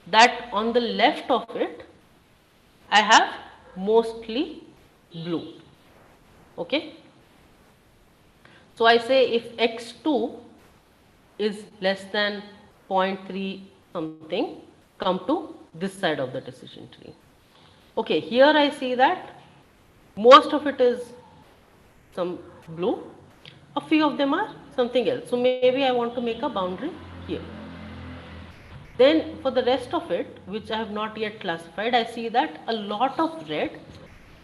that on the left of it I have mostly blue. Okay, so I say if x2 is less than zero point 0.3 something, come to this side of the decision tree. Okay, here I see that most of it is some blue, a few of them are something else. So maybe I want to make a boundary here. Then for the rest of it, which I have not yet classified, I see that a lot of red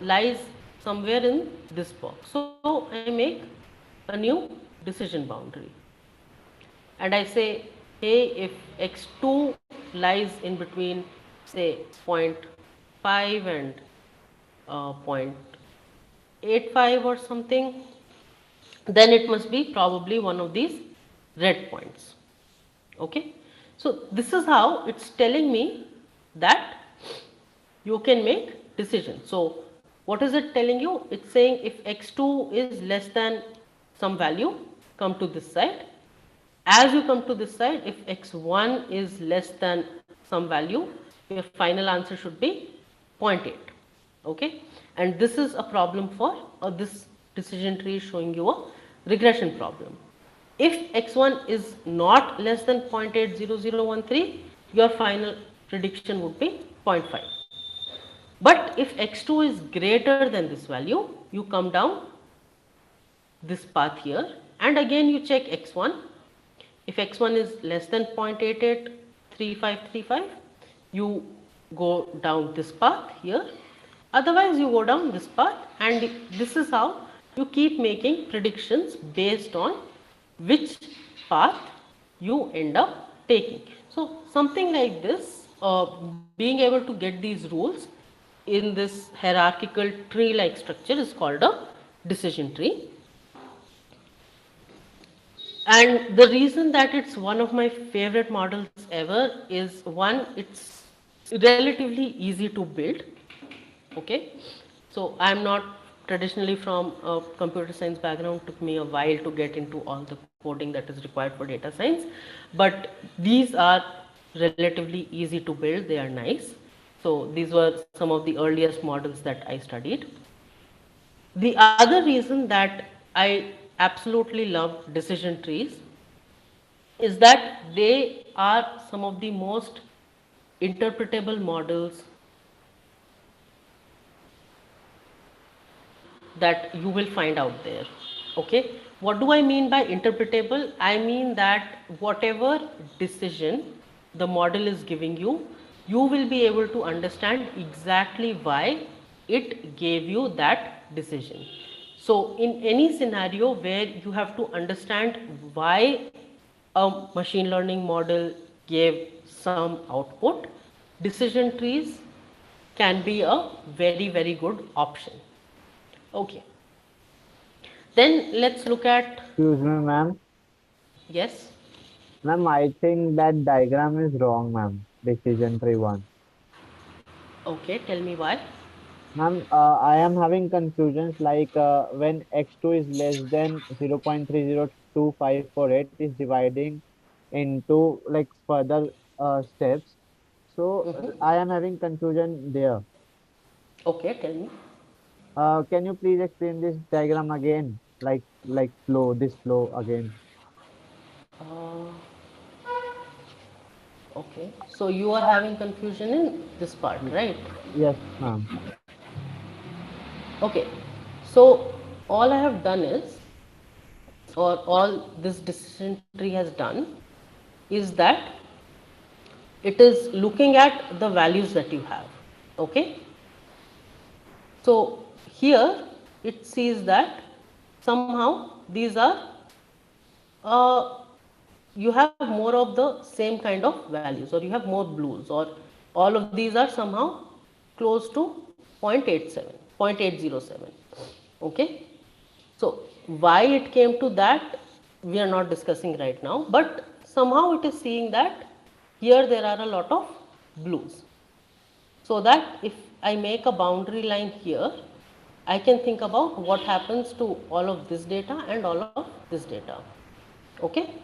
lies somewhere in this box. So I make a new decision boundary. And I say, hey, if x2 lies in between, say, 0.5 and 0.85 or something, then it must be probably one of these red points. Okay, so this is how it's telling me that you can make decisions. So what is it telling you? It's saying if x2 is less than some value, come to this side. As you come to this side, if x1 is less than some value, your final answer should be 0.8. Okay, and this is a problem for, this decision tree is showing you a regression problem. If x1 is not less than 0.80013, your final prediction would be 0.5. But if x2 is greater than this value, you come down this path here, and again you check x1. If x1 is less than 0.883535, you go down this path here. Otherwise, you go down this path, and this is how you keep making predictions based on which path you end up taking. So something like this, being able to get these rules in this hierarchical tree like structure is called a decision tree. And the reason that it's one of my favorite models ever is, one, it's relatively easy to build. Okay, so I'm not traditionally from a computer science background. It took me a while to get into all the coding that is required for data science, but these are relatively easy to build. They are nice. So these were some of the earliest models that I studied. The other reason that I absolutely love decision trees is that they are some of the most interpretable models that you will find out there. Okay, what do I mean by interpretable? I mean that whatever decision the model is giving you, you will be able to understand exactly why it gave you that decision. So in any scenario where you have to understand why a machine learning model gave some output, decision trees can be a very, very good option. Okay. Then let's look at, Excuse me, ma'am. yes, Ma'am, I think that diagram is wrong, ma'am. Decision tree one. okay, tell me why. Ma'am, I am having confusions like when x2 is less than 0.302548 is dividing into like further steps. So I am having confusion there. Okay, tell me. Can you please explain this diagram again? Like flow, this flow again. Uh, okay, so you are having confusion in this part, Y- right? Yes, ma'am. Okay, so all I have done is, or all this decision tree has done, is that it is looking at the values that you have. Okay. So here it sees that somehow these are you have more of the same kind of values, or you have more blues, or all of these are somehow close to 0.87, 0.807. Okay. So why it came to that, we are not discussing right now, but somehow it is seeing that here there are a lot of blues. So that if I make a boundary line here, I can think about what happens to all of this data and all of this data. Okay.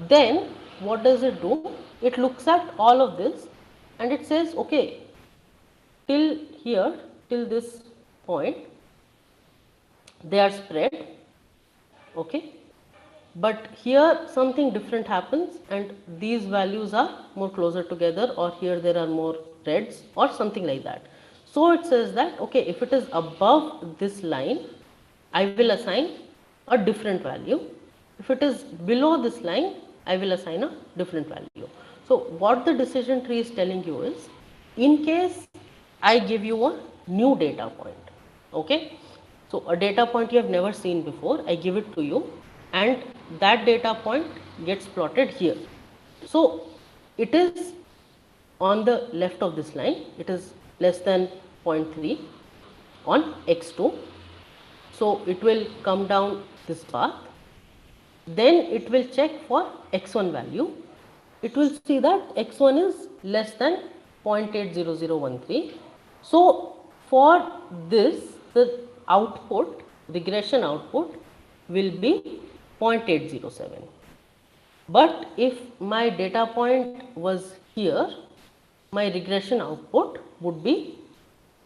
Then what does it do? It looks at all of this and it says, okay, till here, till this point, they are spread. Okay. But here something different happens and these values are more closer together, or here there are more reds or something like that. So it says that, okay, if it is above this line, I will assign a different value. If it is below this line, I will assign a different value. So what the decision tree is telling you is, in case I give you a new data point, okay, so a data point you have never seen before, I give it to you and that data point gets plotted here. So it is on the left of this line, it is less than 0.3 on x2. So it will come down this path, then it will check for x1 value. It will see that x1 is less than 0.80013. So for this, the output, regression output will be 0.807. But if my data point was here, my regression output would be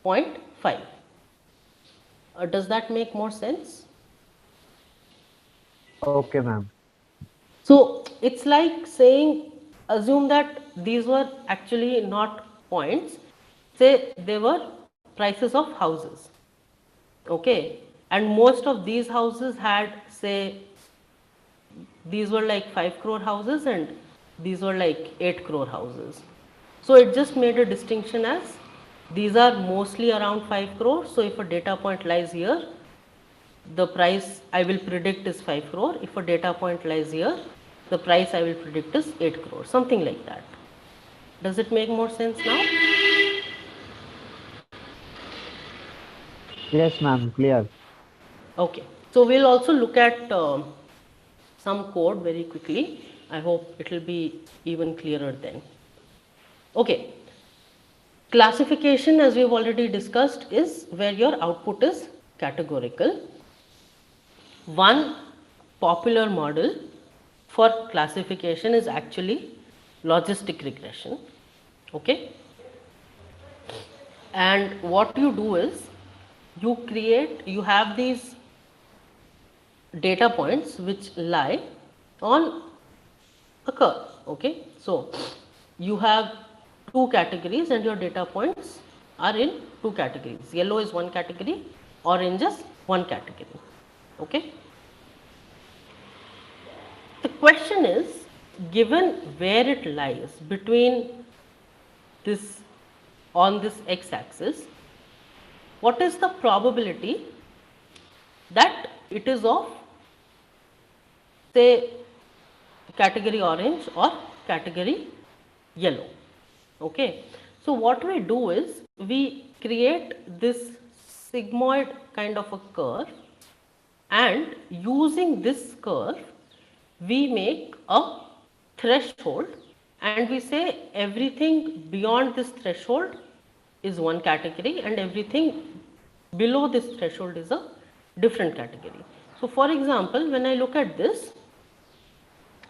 0.5. Does that make more sense? Okay, ma'am. So it's like saying, assume that these were actually not points, say they were prices of houses. Okay, and most of these houses had, say, these were like 5 crore houses and these were like 8 crore houses. So it just made a distinction as these are mostly around 5 crore. So if a data point lies here, the price I will predict is 5 crore. If a data point lies here, the price I will predict is 8 crore, something like that. Does it make more sense now? Yes, ma'am. Clear. Okay. So we'll also look at some code very quickly. I hope it will be even clearer then. Okay. Classification, as we've already discussed, is where your output is categorical. One popular model for classification is actually logistic regression. Okay. And what you do is you have these data points which lie on a curve. Okay. So you have two categories and your data points are in two categories. Yellow is one category, orange is one category. Okay. The question is, given where it lies between this, on this x-axis, what is the probability that it is of, say, category orange or category yellow? Okay. So what we do is we create this sigmoid kind of a curve, and using this curve we make a threshold and we say everything beyond this threshold is one category and everything below this threshold is a different category. So for example, when I look at this,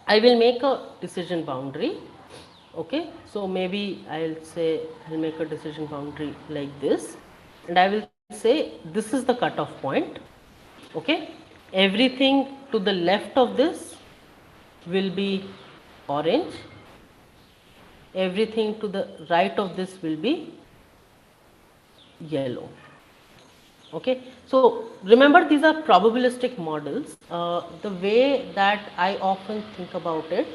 I will make a decision boundary. Okay, so maybe I'll say I'll make a decision boundary like this, and I will say this is the cutoff point. Okay, everything to the left of this will be orange, everything to the right of this will be yellow. Okay, so remember these are probabilistic models. The way that I often think about it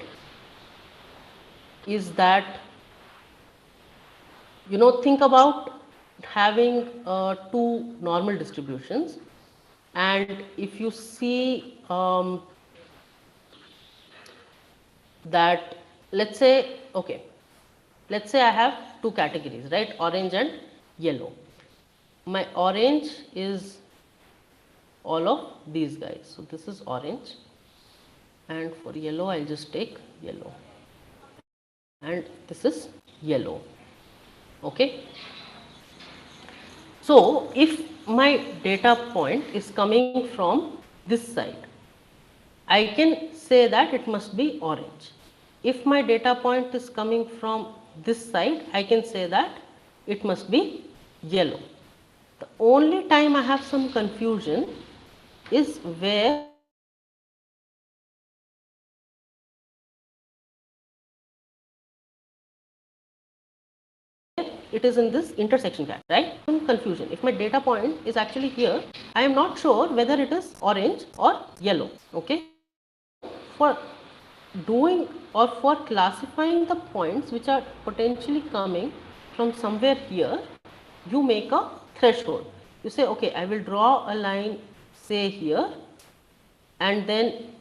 is that, think about having two normal distributions, and if you see that, let's say, okay, let's say I have two categories, right? Orange and yellow. My orange is all of these guys. So this is orange, and for yellow I'll just take yellow, and this is yellow. Okay. So if my data point is coming from this side, I can say that it must be orange. If my data point is coming from this side, I can say that it must be yellow. The only time I have some confusion is where it is in this intersection gap, right? Some confusion. If my data point is actually here, I am not sure whether it is orange or yellow. Okay. For doing or for classifying the points which are potentially coming from somewhere here, you make a threshold. You say, okay, I will draw a line, say here, and then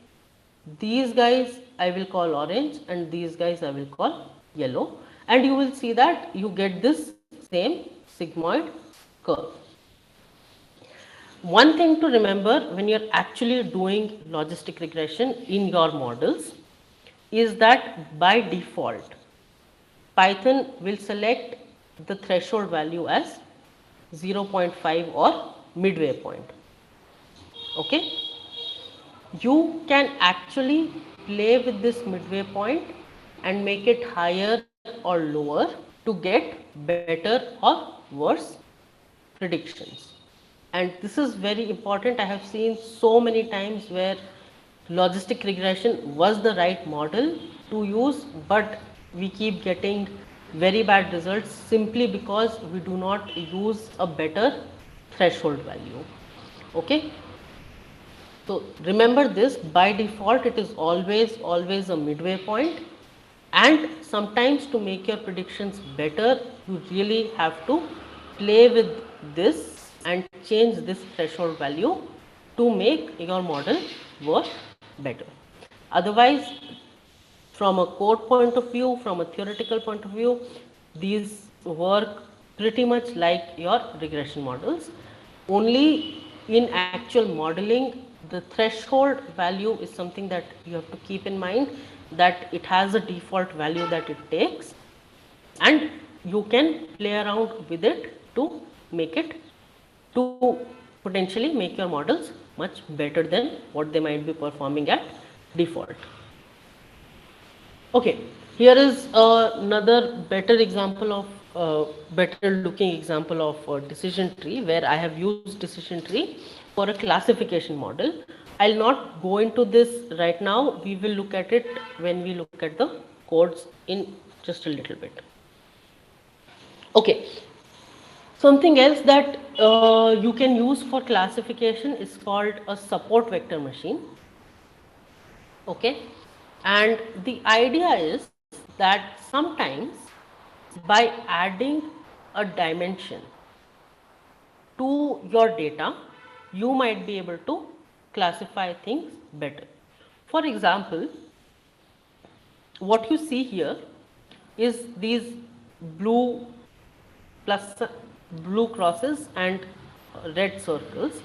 these guys I will call orange and these guys I will call yellow, and you will see that you get this same sigmoid curve. One thing to remember when you're actually doing logistic regression in your models is that by default, Python will select the threshold value as 0.5 or midway point. Okay? You can actually play with this midway point and make it higher or lower to get better or worse predictions. And this is very important. I have seen so many times where logistic regression was the right model to use, but we keep getting very bad results simply because we do not use a better threshold value. Okay. So remember this, by default it is always a midway point, and sometimes to make your predictions better you really have to play with this and change this threshold value to make your model work better. Otherwise, from a code point of view, from a theoretical point of view, these work pretty much like your regression models. Only in actual modeling, the threshold value is something that you have to keep in mind, that it has a default value that it takes, and you can play around with it to make it, to potentially make your models much better than what they might be performing at default. Okay, here is another better example of better looking example of decision tree, where I have used decision tree for a classification model. I'll not go into this right now. We will look at it when we look at the codes in just a little bit. Okay, something else that you can use for classification is called a support vector machine. Okay, and the idea is that sometimes by adding a dimension to your data, you might be able to classify things better. For example, what you see here is these blue plus blue crosses and red circles,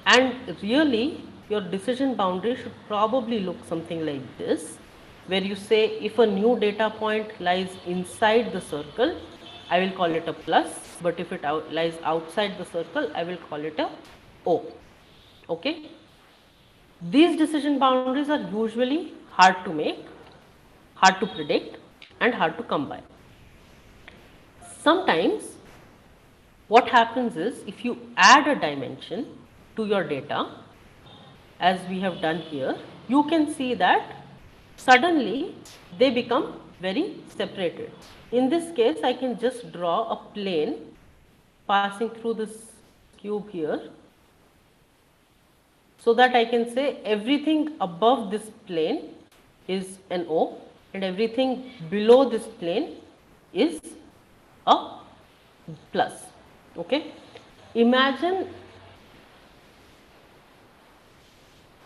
and really your decision boundary should probably look something like this, where you say if a new data point lies inside the circle, I will call it a plus, but if it lies outside the circle, I will call it a O. Okay, these decision boundaries are usually hard to make, hard to predict, and hard to come by. Sometimes what happens is, if you add a dimension to your data, as we have done here, you can see that suddenly they become very separated. In this case, I can just draw a plane passing through this cube here, so that I can say everything above this plane is an O, and everything below this plane is a plus. Okay, imagine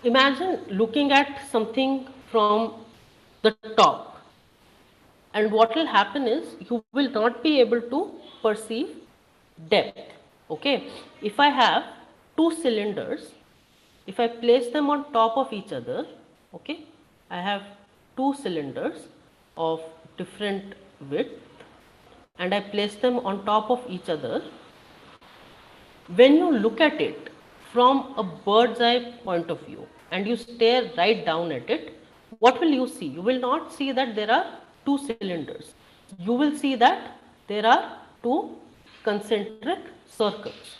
imagine looking at something from the top, and what will happen is you will not be able to perceive depth. Okay, if I have two cylinders, if I place them on top of each other, okay, I have two cylinders of different width and I place them on top of each other. When you look at it from a bird's eye point of view and you stare right down at it, what will you see? You will not see that there are two cylinders. You will see that there are two concentric circles.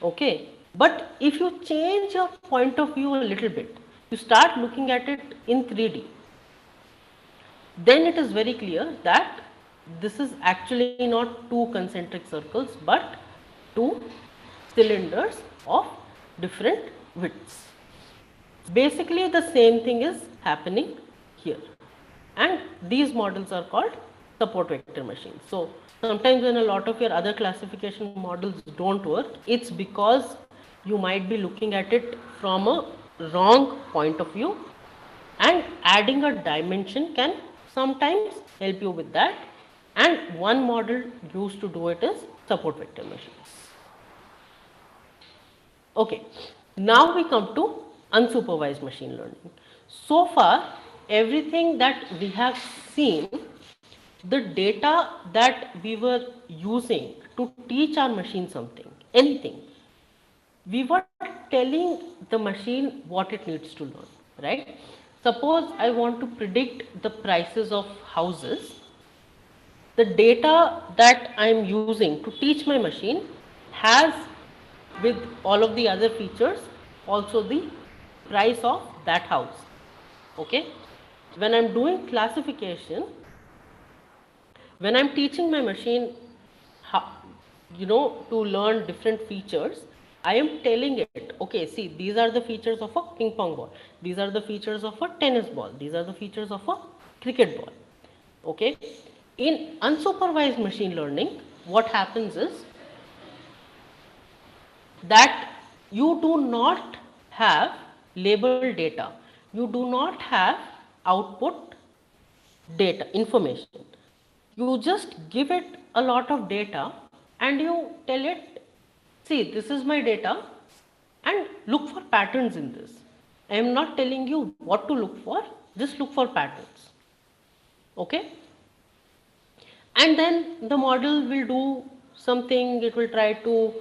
Okay, but if you change your point of view a little bit, you start looking at it in 3D, then it is very clear that this is actually not two concentric circles but two cylinders of different widths. Basically the same thing is happening here, and these models are called support vector machines. So sometimes when a lot of your other classification models don't work, it's because you might be looking at it from a wrong point of view, and adding a dimension can sometimes help you with that, and one model used to do it is support vector machines. Okay, now we come to unsupervised machine learning. So far, everything that we have seen, the data that we were using to teach our machine something, anything, we were telling the machine what it needs to learn, right? Suppose I want to predict the prices of houses. The data that I am using to teach my machine has, with all of the other features, also the price of that house. Okay, when I'm doing classification, when I'm teaching my machine how, to learn different features, I am telling it, okay, see, these are the features of a ping pong ball, these are the features of a tennis ball, these are the features of a cricket ball. Okay, in unsupervised machine learning, what happens is that you do not have labeled data, you do not have output data information. You just give it a lot of data and you tell it, see, this is my data and look for patterns in this. I am not telling you what to look for, just look for patterns. Okay, and then the model will do something. It will try to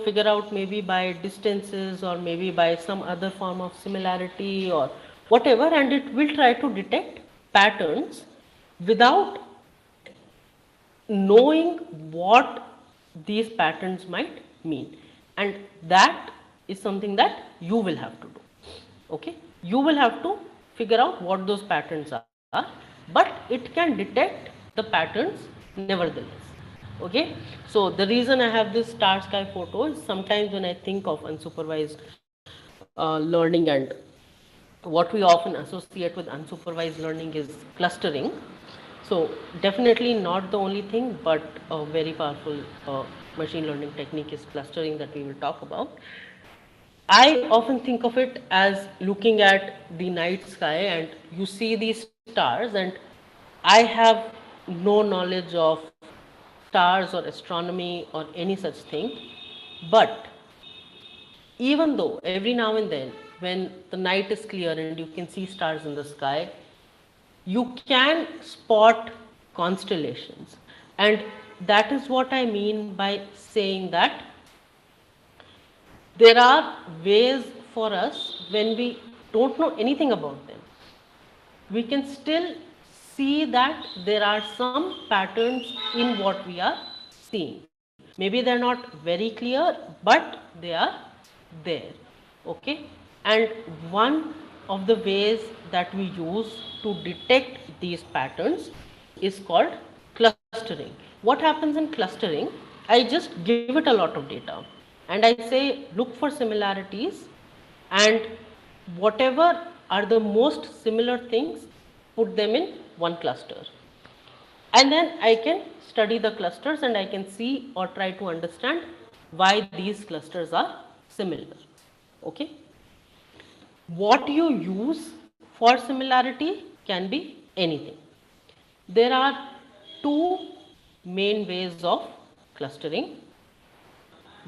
figure out maybe by distances or maybe by some other form of similarity or whatever, and it will try to detect patterns without knowing what these patterns might mean, and that is something that you will have to do. Okay, you will have to figure out what those patterns are, but it can detect the patterns nevertheless. Okay, so the reason I have this star sky photo is sometimes when I think of unsupervised learning, and what we often associate with unsupervised learning is clustering. So definitely not the only thing, but a very powerful machine learning technique is clustering that we will talk about. I often think of it as looking at the night sky and you see these stars, and I have no knowledge of stars or astronomy or any such thing. But even though every now and then when the night is clear and you can see stars in the sky, you can spot constellations. And that is what I mean by saying that there are ways for us when we don't know anything about them, we can still see that there are some patterns in what we are seeing. Maybe they're not very clear, but they are there. Okay, and one of the ways that we use to detect these patterns is called clustering. What happens in clustering? I just give it a lot of data and I say look for similarities, and whatever are the most similar things, put them in one cluster. And then I can study the clusters and I can see or try to understand why these clusters are similar. Okay. What you use for similarity can be anything. There are two main ways of clustering: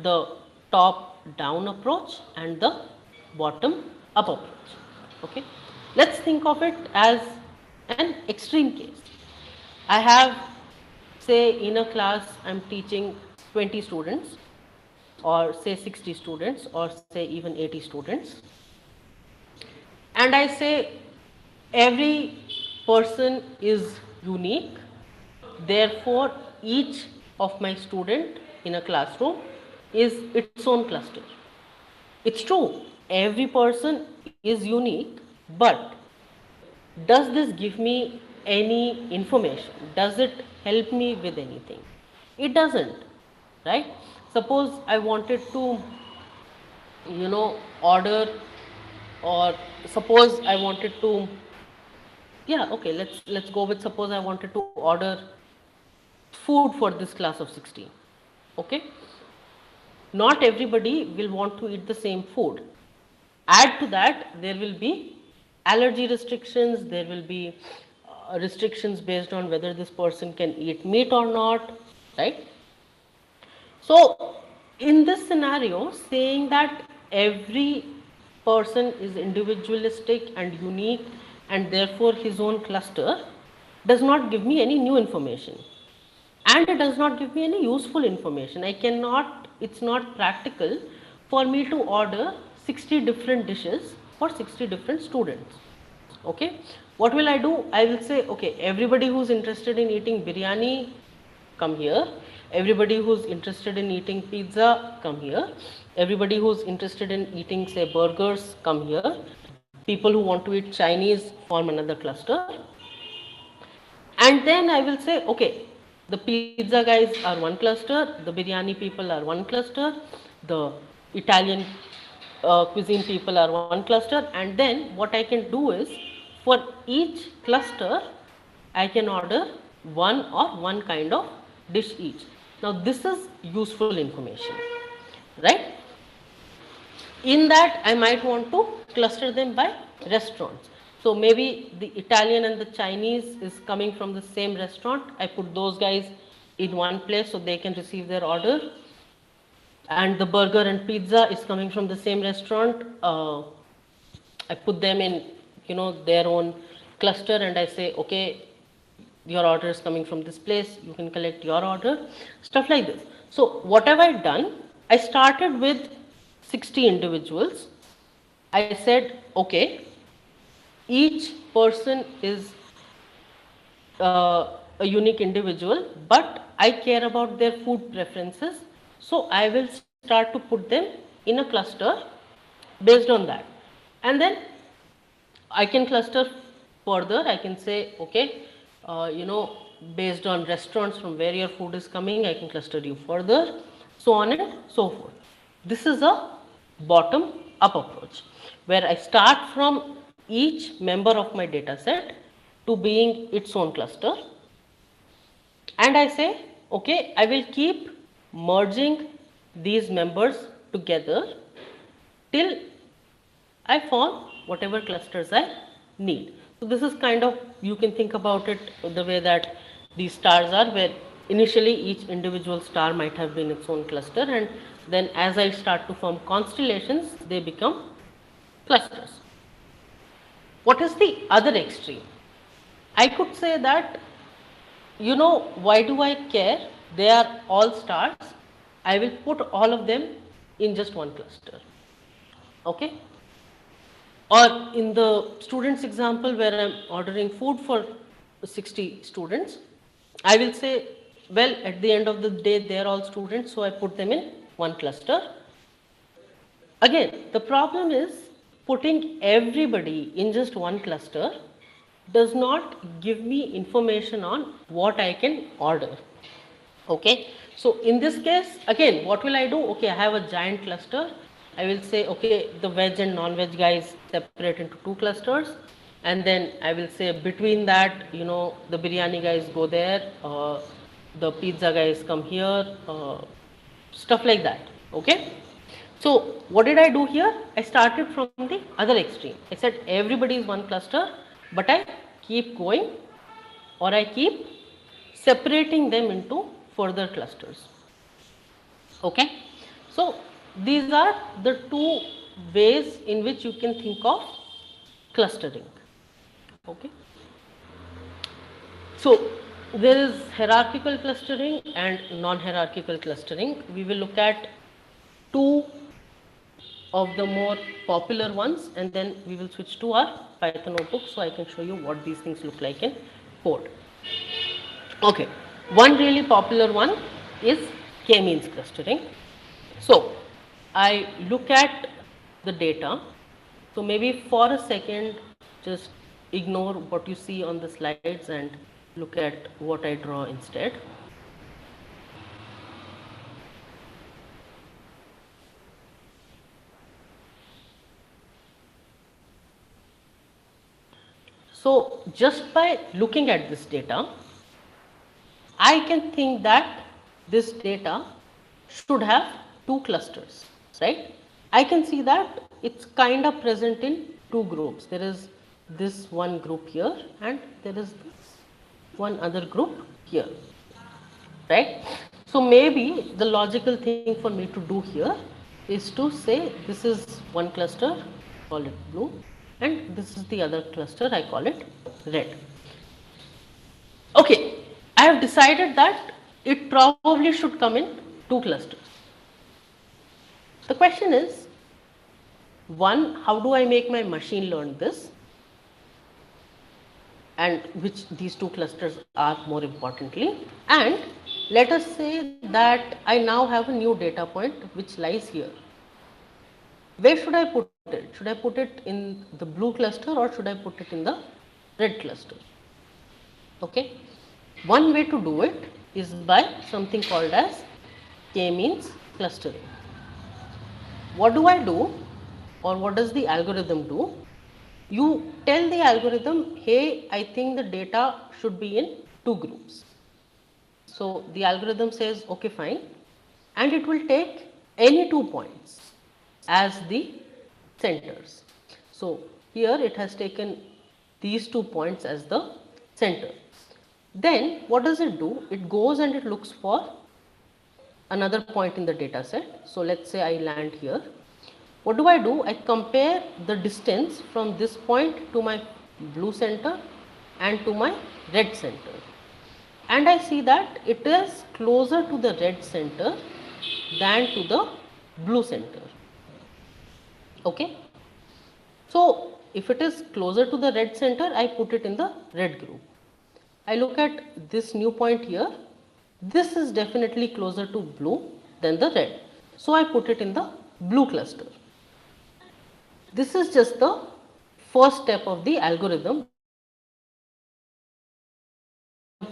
the top down approach and the bottom up approach. Okay. Let's think of it as an extreme case. I have, say, in a class I'm teaching 20 students, or say 60 students, or say even 80 students, and I say every person is unique, therefore each of my student in a classroom is its own cluster. It's true, every person is unique, but does this give me any information? Does it help me with anything? It doesn't, right? Suppose I wanted to, order, or suppose I wanted to, yeah, okay, let's go with, suppose I wanted to order food for this class of 16. Okay, not everybody will want to eat the same food. Add to that, there will be allergy restrictions, there will be restrictions based on whether this person can eat meat or not, right? So, in this scenario, saying that every person is individualistic and unique and therefore his own cluster does not give me any new information, and it does not give me any useful information. I cannot, it's not practical for me to order 60 different dishes for 60 different students. Okay, what will I do? I will say, okay, everybody who's interested in eating biryani, come here. Everybody who's interested in eating pizza, come here. Everybody who's interested in eating, say, burgers, come here. People who want to eat Chinese form another cluster. And then I will say, okay, the pizza guys are one cluster, the biryani people are one cluster, the Italian cuisine people are one cluster, and then what I can do is, for each cluster, I can order one kind of dish each. Now this is useful information, right? In that, I might want to cluster them by restaurants. So maybe the Italian and the Chinese is coming from the same restaurant. I put those guys in one place so they can receive their order. And the burger and pizza is coming from the same restaurant. I put them in, their own cluster, and I say, okay, your order is coming from this place, you can collect your order, stuff like this. So what have I done? I started with 60 individuals. I said, okay, each person is a unique individual, but I care about their food preferences, so I will start to put them in a cluster based on that. And then I can cluster further. I can say, okay, based on restaurants from where your food is coming, I can cluster you further, so on and so forth. This is a bottom up approach, where I start from each member of my data set to being its own cluster, and I say, okay, I will keep merging these members together till I form whatever clusters I need. So this is kind of, you can think about it the way that these stars are, where initially each individual star might have been its own cluster, and then as I start to form constellations, they become clusters. What is the other extreme? I could say that, why do I care? They are all stars. I will put all of them in just one cluster. Okay? Or in the students example where I am ordering food for 60 students, I will say, well, at the end of the day, they are all students, so I put them in one cluster. Again, the problem is putting everybody in just one cluster does not give me information on what I can order. Okay, so in this case, again, what will I do? Okay, I have a giant cluster. I will say, okay, the veg and non-veg guys separate into two clusters. and then I will say between that, the biryani guys go there, the pizza guys come here, stuff like that. Okay. So what did I do here? I started from the other extreme. I said everybody is one cluster, but I keep going, or I keep separating them into further clusters. Okay. So these are the two ways in which you can think of clustering. Okay. So there is hierarchical clustering and non-hierarchical clustering. We will look at two of the more popular ones, and then we will switch to our Python notebook so I can show you what these things look like in code. Okay, one really popular one is k-means clustering. So I look at the data. So maybe for a second, just ignore what you see on the slides and look at what I draw instead. So just by looking at this data, I can think that this data should have two clusters, right? I can see that it's kind of present in two groups. There is this one group here and there is this one other group here, right? So maybe the logical thing for me to do here is to say this is one cluster, call it blue, and this is the other cluster, I call it red. Okay, I have decided that it probably should come in two clusters. The question is, one, how do I make my machine learn this? And which these two clusters are more importantly. And let us say that I now have a new data point which lies here. Where should I put it? Should I put it in the blue cluster or should I put it in the red cluster? Okay. One way to do it is by something called as k-means clustering. What do I do, or what does the algorithm do? You tell the algorithm, hey, I think the data should be in two groups. So the algorithm says, okay, fine, and it will take any 2 points as the centers. So here it has taken these 2 points as the center. Then what does it do? It goes and it looks for another point in the data set. So let's say I land here. What do? I compare the distance from this point to my blue center and to my red center. And I see that it is closer to the red center than to the blue center. Okay. So if it is closer to the red center, I put it in the red group. I look at this new point here. This is definitely closer to blue than the red. So I put it in the blue cluster. This is just the first step of the algorithm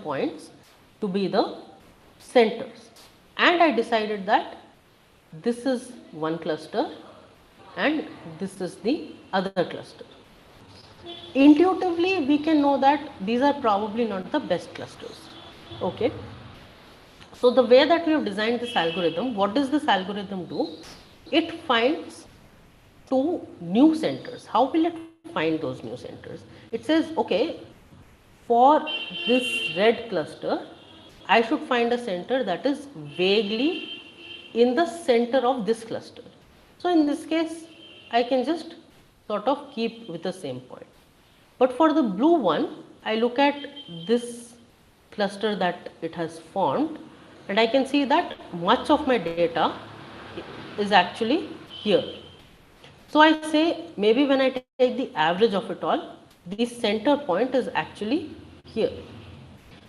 points to be the centers. And I decided that this is one cluster and this is the other cluster. Intuitively, we can know that these are probably not the best clusters. Okay. So the way that we have designed this algorithm, what does this algorithm do? It finds two new centers. How will it find those new centers? It says, okay, for this red cluster, I should find a center that is vaguely in the center of this cluster. So in this case, I can just sort of keep with the same point. But for the blue one, I look at this cluster that it has formed, and I can see that much of my data is actually here. So I say maybe when I take the average of it all, the center point is actually here.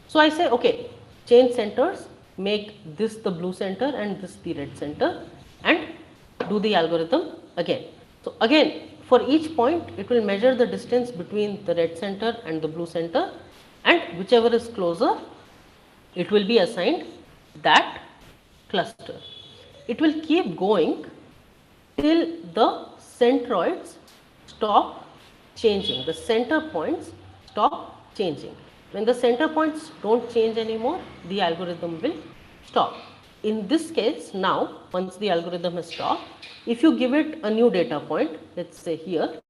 So I say, okay, change centers, make this the blue center and this the red center, and do the algorithm again. So again, for each point, it will measure the distance between the red center and the blue center, and whichever is closer, it will be assigned that cluster. It will keep going till the centroids stop changing. The center points stop changing. When the center points don't change anymore, the algorithm will stop. In this case, now, once the algorithm has stopped, if you give it a new data point, let's say here,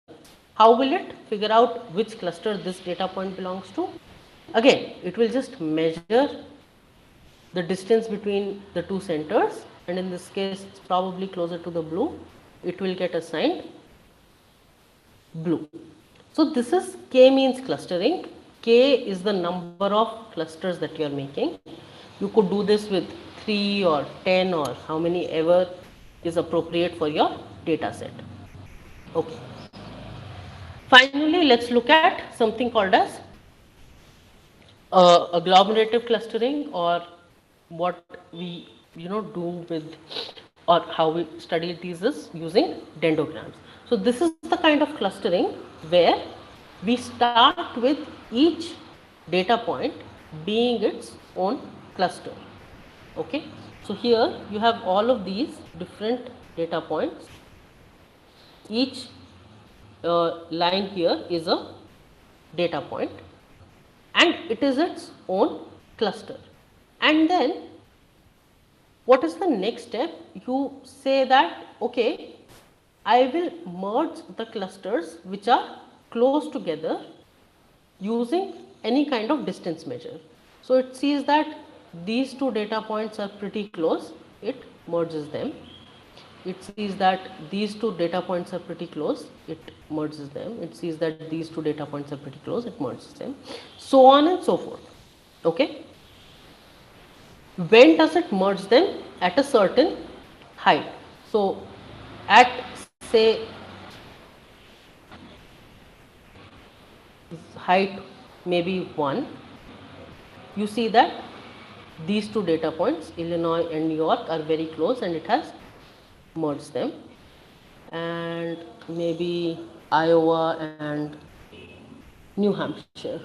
how will it figure out which cluster this data point belongs to? Again, it will just measure the distance between the two centers, and in this case it's probably closer to the blue, it will get assigned blue. So this is k-means clustering. K is the number of clusters that you are making. You could do this with 3 or 10 or how many ever is appropriate for your data set. Okay. Finally, let's look at something called as agglomerative clustering, or what we do with, or how we study these is using dendrograms. So this is the kind of clustering where we start with each data point being its own cluster. Okay, so here you have all of these different data points. Each line here is a data point and it is its own cluster. And then what is the next step? You say that, okay, I will merge the clusters which are close together using any kind of distance measure. So it sees that these two data points are pretty close, it merges them. It sees that these two data points are pretty close, it merges them. It sees that these two data points are pretty close, it merges them, so on and so forth. Okay. When does it merge them? At a certain height. So at, say, height maybe 1, you see that these two data points, Illinois and New York, are very close and it has merged them. And maybe Iowa and New Hampshire,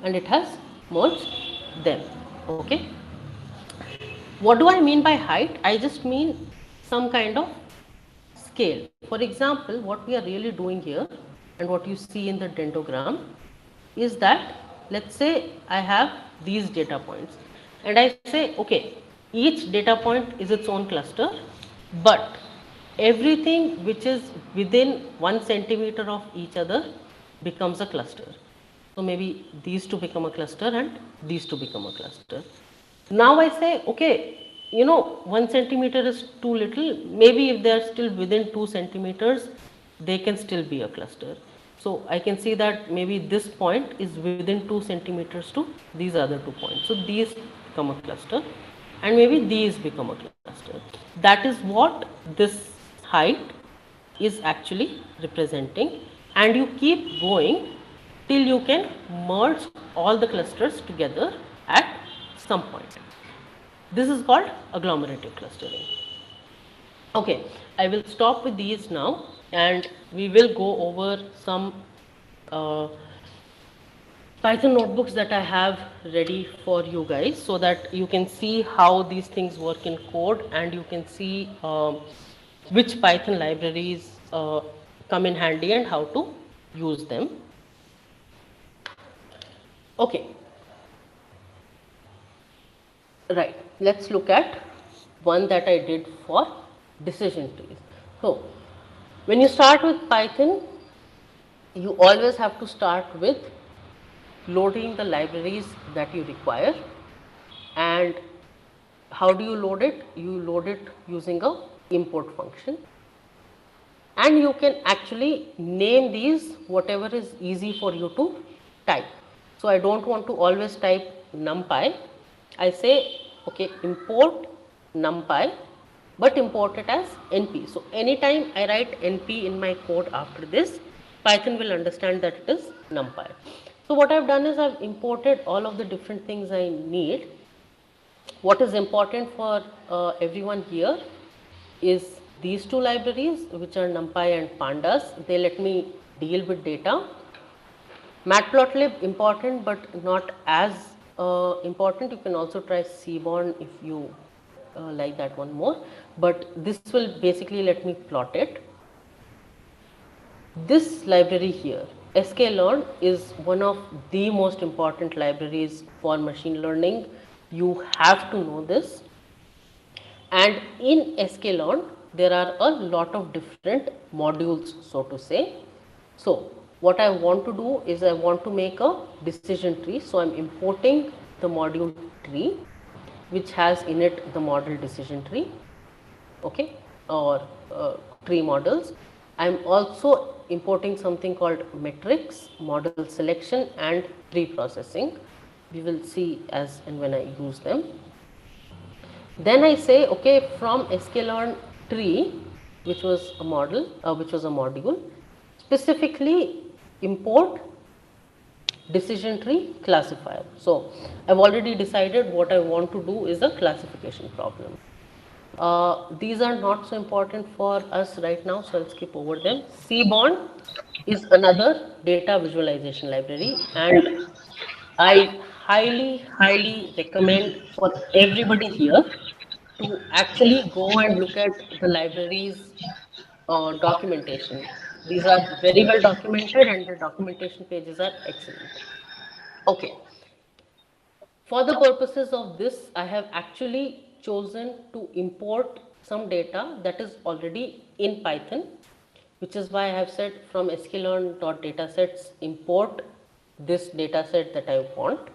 and it has merged them. Okay. What do I mean by height? I just mean some kind of scale. For example, what we are really doing here and what you see in the dendrogram is that, let's say I have these data points and I say, okay, each data point is its own cluster, but everything which is within 1 centimeter of each other becomes a cluster. So maybe these two become a cluster and these two become a cluster. Now I say, okay, 1 centimeter is too little. Maybe if they are still within 2 centimeters, they can still be a cluster. So I can see that maybe this point is within 2 centimeters to these other 2 points. So these become a cluster and maybe these become a cluster. That is what this height is actually representing, and you keep going till you can merge all the clusters together at some point. This is called agglomerative clustering. Okay, I will stop with these now and we will go over some Python notebooks that I have ready for you guys, so that you can see how these things work in code and you can see which Python libraries come in handy and how to use them. Okay. Right, let's look at one that I did for decision trees. So when you start with Python, you always have to start with loading the libraries that you require. And how do you load it? You load it using a import function, and you can actually name these whatever is easy for you to type. So I don't want to always type numpy. I say, okay, import numpy, but import it as np. So anytime I write np in my code after this, Python will understand that it is numpy. So what I've done is I've imported all of the different things I need. What is important for everyone here is these two libraries, which are numpy and pandas. They let me deal with data. Matplotlib important, but not as important. You can also try Seaborn if you like that one more, but this will basically let me plot it. This library here sklearn is one of the most important libraries for machine learning. You have to know this. And in sklearn, there are a lot of different modules, so to say. So what I want to do is I want to make a decision tree. So I'm importing the module tree, which has in it the model decision tree, okay, or tree models. I'm also importing something called metrics, model selection, and pre-processing. We will see as and when I use them. Then I say, okay, from sklearn tree, which was a model, which was a module, specifically import decision tree classifier. So I've already decided what I want to do is a classification problem. These are not so important for us right now, so I'll skip over them. Cbond is another data visualization library, and I highly recommend for everybody here to actually go and look at the library's documentation. These are very well documented and the documentation pages are excellent. Okay, for the purposes of this, I have actually chosen to import some data that is already in Python, which is why I have said from sklearn.datasets import this dataset that I want.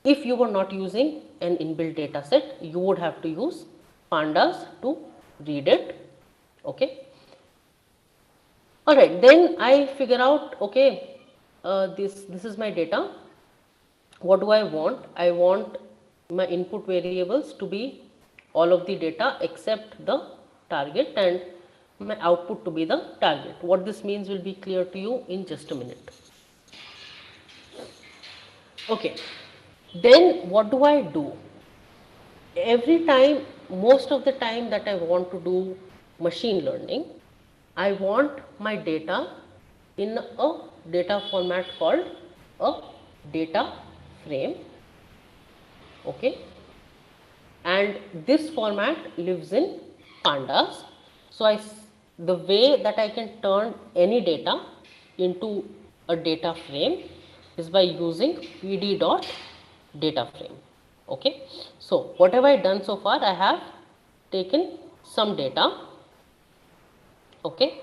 If you were not using an inbuilt dataset, you would have to use pandas to read it. Okay. All right. Then I figure out, okay, this is my data. What do I want? I want my input variables to be all of the data except the target, and my output to be the target. What this means will be clear to you in just a minute. Okay, then what do I do? Every time, most of the time that I want to do machine learning, I want my data in a data format called a data frame. Okay, and this format lives in pandas. So the way that I can turn any data into a data frame is by using pd dot data frame. Okay, so what have I done so far? I have taken some data. Okay,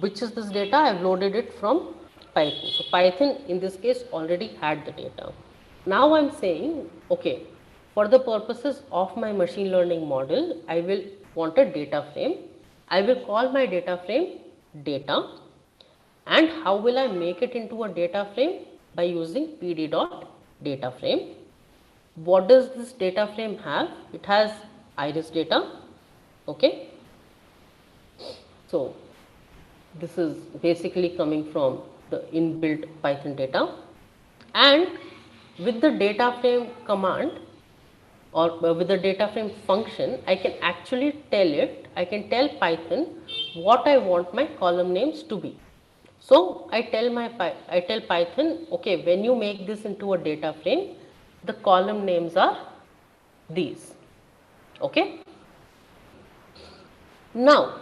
which is this data? I have loaded it from Python. So Python in this case already had the data. Now I'm saying, okay, for the purposes of my machine learning model, I will want a data frame. I will call my data frame data. And how will I make it into a data frame? By using pd dot data frame. What does this data frame have? It has iris data. Okay. So this is basically coming from the inbuilt Python data, and with the data frame command or with the data frame function, I can actually I can tell Python what I want my column names to be. So I tell Python, okay, when you make this into a data frame, the column names are these. Okay. Now,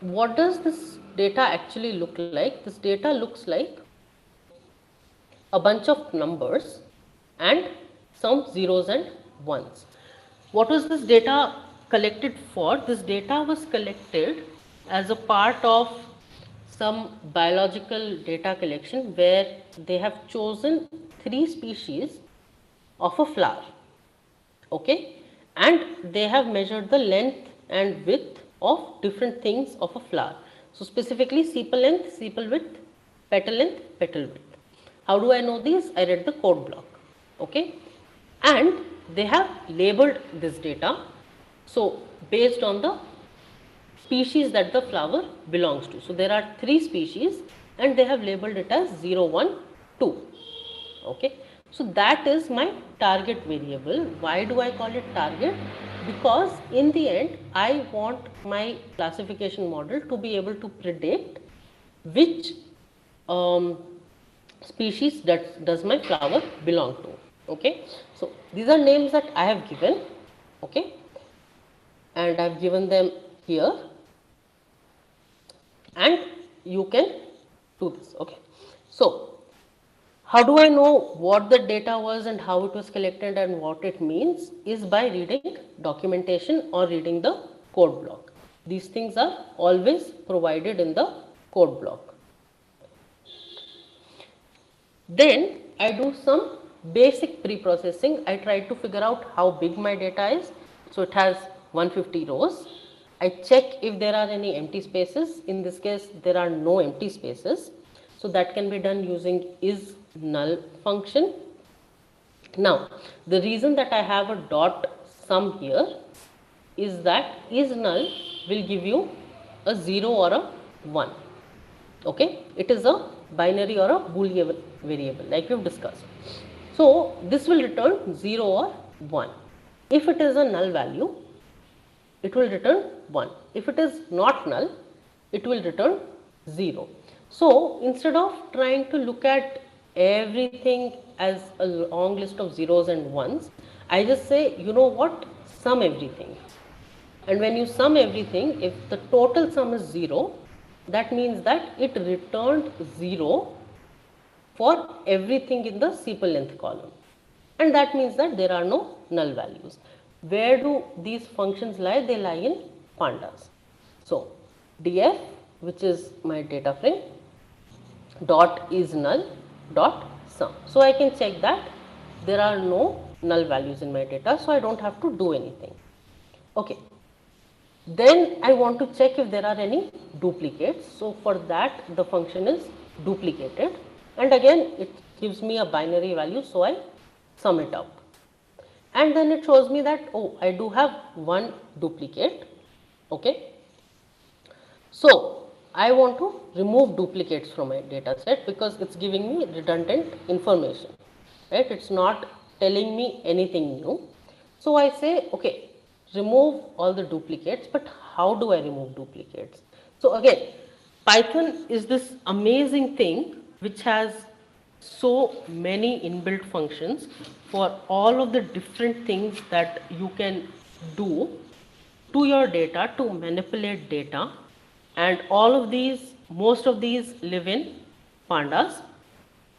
what does this data actually look like? This data looks like a bunch of numbers and some zeros and ones. What was this data collected for? This data was collected as a part of some biological data collection where they have chosen 3 species of a flower. Okay, and they have measured the length and width of different things of a flower. So specifically sepal length, sepal width, petal length, petal width. How do I know these? I read the code block. Okay, and they have labeled this data. So based on the species that the flower belongs to. So there are 3 species and they have labeled it as 0, 1, 2. Okay. So that is my target variable. Why do I call it target? Because in the end, I want my classification model to be able to predict which species that does my flower belong to. Okay. So these are names that I have given. Okay. And I have given them here. And you can to this. Okay. So how do I know what the data was and how it was collected and what it means is by reading documentation or reading the code block. These things are always provided in the code block. Then I do some basic pre-processing. I try to figure out how big my data is. So it has 150 rows. I check if there are any empty spaces. In this case, there are no empty spaces. So that can be done using is null function. Now, the reason that I have a dot sum here is that is null will give you a 0 or a 1. Okay, it is a binary or a boolean variable like we've discussed. So this will return 0 or 1. If it is a null value, it will return 1. If it is not null, it will return 0. So instead of trying to look at everything as a long list of zeros and ones, I just say, you know what, sum everything. And when you sum everything, if the total sum is 0, that means that it returned 0 for everything in the sepal length column. And that means that there are no null values. Where do these functions lie? They lie in pandas. So df, which is my data frame, dot is null dot sum. So I can check that there are no null values in my data, so I don't have to do anything. Okay. Then I want to check if there are any duplicates. So for that, the function is duplicated, and again it gives me a binary value, so I sum it out. And then it shows me that, oh, I do have one duplicate. Okay. So I want to remove duplicates from my data set because it's giving me redundant information, right? It's not telling me anything new. So I say, okay, remove all the duplicates, but how do I remove duplicates? So again, Python is this amazing thing which has so many inbuilt functions for all of the different things that you can do to your data to manipulate data, and all of these, most of these live in pandas.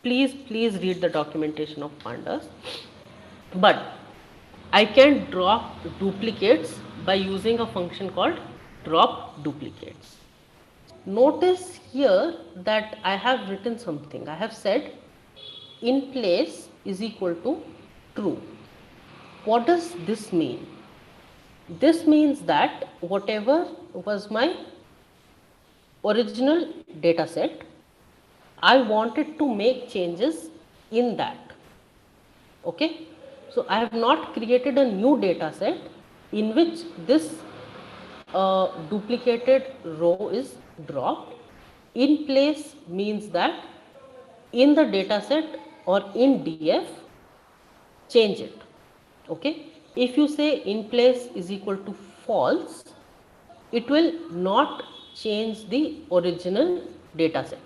Please read the documentation of pandas. But I can drop duplicates by using a function called drop duplicates. Notice here that I have written something. I have said in place is equal to true. What does this mean? This means that whatever was my original data set, I wanted to make changes in that. Okay. So I have not created a new data set in which this duplicated row is dropped. In place means that in the data set or in df, change it. Okay. If you say in place is equal to false, it will not change the original data set.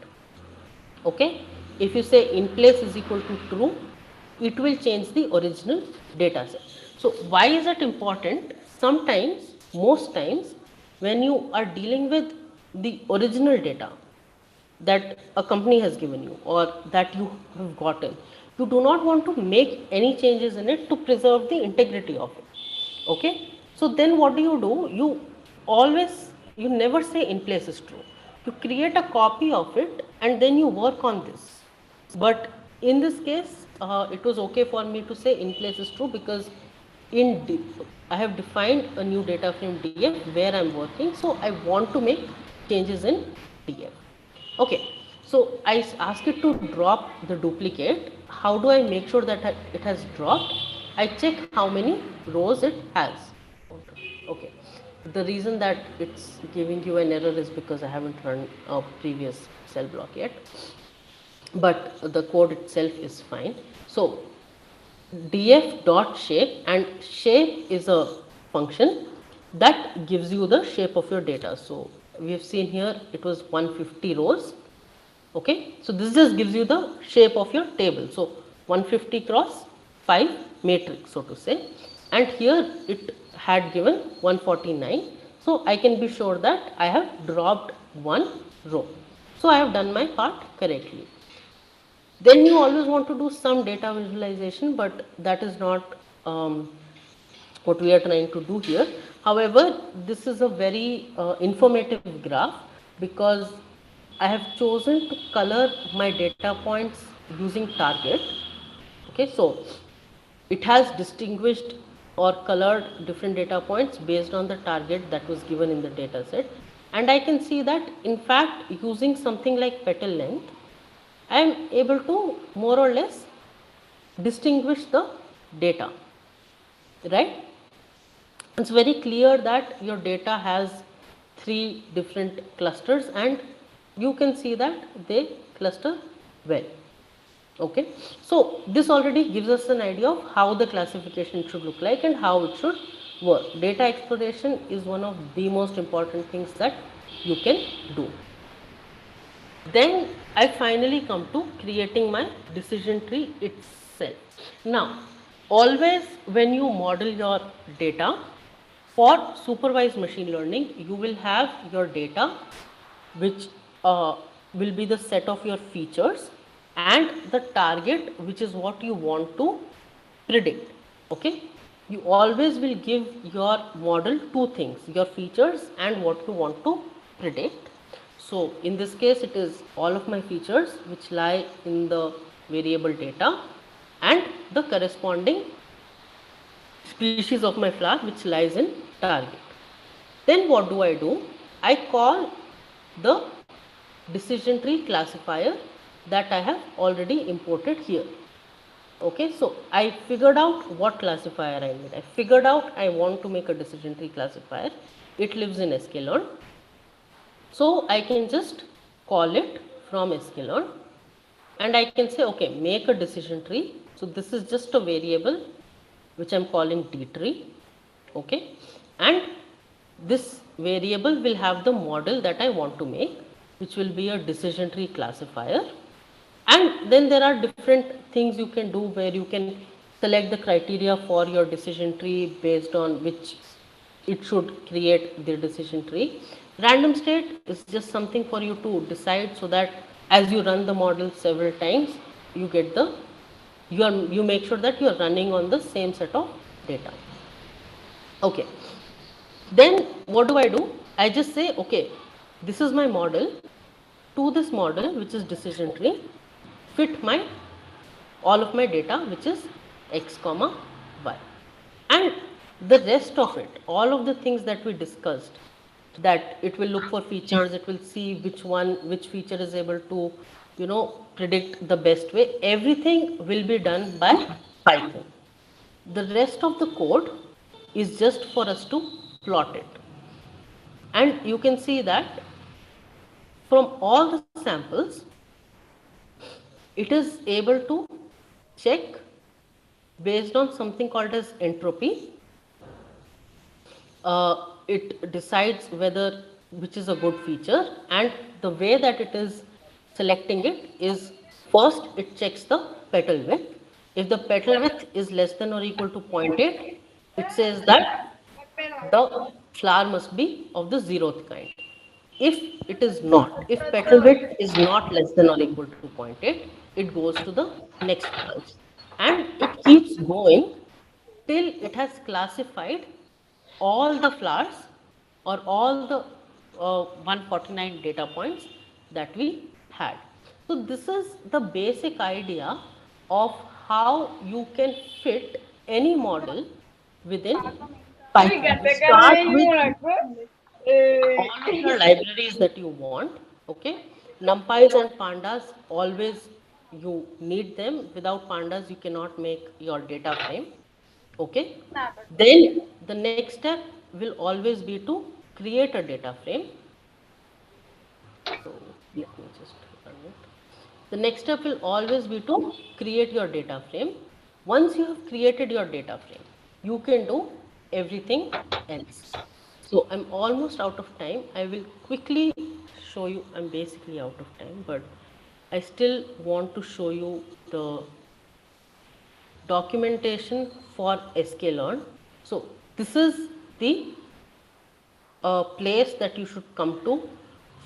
Okay. If you say in place is equal to true, it will change the original data set. So why is that important? Sometimes, most times, when you are dealing with the original data that a company has given you or that you have gotten, you do not want to make any changes in it to preserve the integrity of it. Okay. So then what do? You never say in place is true. You create a copy of it and then you work on this. But in this case, it was okay for me to say in place is true because I have defined a new data frame df where I am working. So I want to make changes in df. Okay. So I ask it to drop the duplicate. How do I make sure that it has dropped? I check how many rows it has. Okay. The reason that it's giving you an error is because I haven't run a previous cell block yet, but the code itself is fine. So df dot shape, and shape is a function that gives you the shape of your data. So we have seen here it was 150 rows. Okay. So this just gives you the shape of your table. So 150 cross 5 matrix, so to say, and here it had given 149. So I can be sure that I have dropped one row. So I have done my part correctly. Then you always want to do some data visualization, but that is not what we are trying to do here. However, this is a very informative graph because I have chosen to color my data points using target. Okay, so it has distinguished or colored different data points based on the target that was given in the data set. And I can see that in fact using something like petal length, I am able to more or less distinguish the data, right? It's very clear that your data has three different clusters and you can see that they cluster well. Okay, so this already gives us an idea of how the classification should look like and how it should work. Data exploration is one of the most important things that you can do. Then I finally come to creating my decision tree itself. Now, always when you model your data for supervised machine learning, you will have your data which will be the set of your features and the target, which is what you want to predict. Okay, you always will give your model two things, your features and what you want to predict. So in this case it is all of my features which lie in the variable data and the corresponding species of my flower which lies in target. Then what do? I call the decision tree classifier that I have already imported here. Okay, so I figured out what classifier I need. I figured out I want to make a decision tree classifier. It lives in sklearn. So I can just call it from sklearn and I can say, okay, make a decision tree. So this is just a variable which I am calling D tree. Okay, and this variable will have the model that I want to make, which will be a decision tree classifier. And then there are different things you can do where you can select the criteria for your decision tree based on which it should create the decision tree. Random state is just something for you to decide so that as you run the model several times, you get the you make sure that you are running on the same set of data. Okay. Then what do? I just say, okay, this is my model. To this model, which is decision tree, fit my all of my data, which is x comma y, and the rest of it, all of the things that we discussed, that it will look for features, it will see which feature is able to, predict the best way. Everything will be done by Python. The rest of the code is just for us to plot it. And you can see that from all the samples, it is able to check based on something called as entropy. It decides whether which is a good feature, and the way that it is selecting it is first it checks the petal width. If the petal width is less than or equal to 0.8, it says that the flower must be of the zeroth kind. If it is not, if petal width is not less than or equal to 0.8, it goes to the next branch. And it keeps going till it has classified all the flowers or all the 149 data points that we had. So this is the basic idea of how you can fit any model within Python. You start with all of your libraries that you want. Okay, numpys and pandas, always you need them. Without pandas you cannot make your data frame. Okay, then the next step will always be to create a data frame. So let me just run it. The next step will always be to create your data frame. Once you have created your data frame, you can do everything else. So I'm almost out of time. I will quickly show you. I'm basically out of time, but I still want to show you the documentation for sklearn. So this is the place that you should come to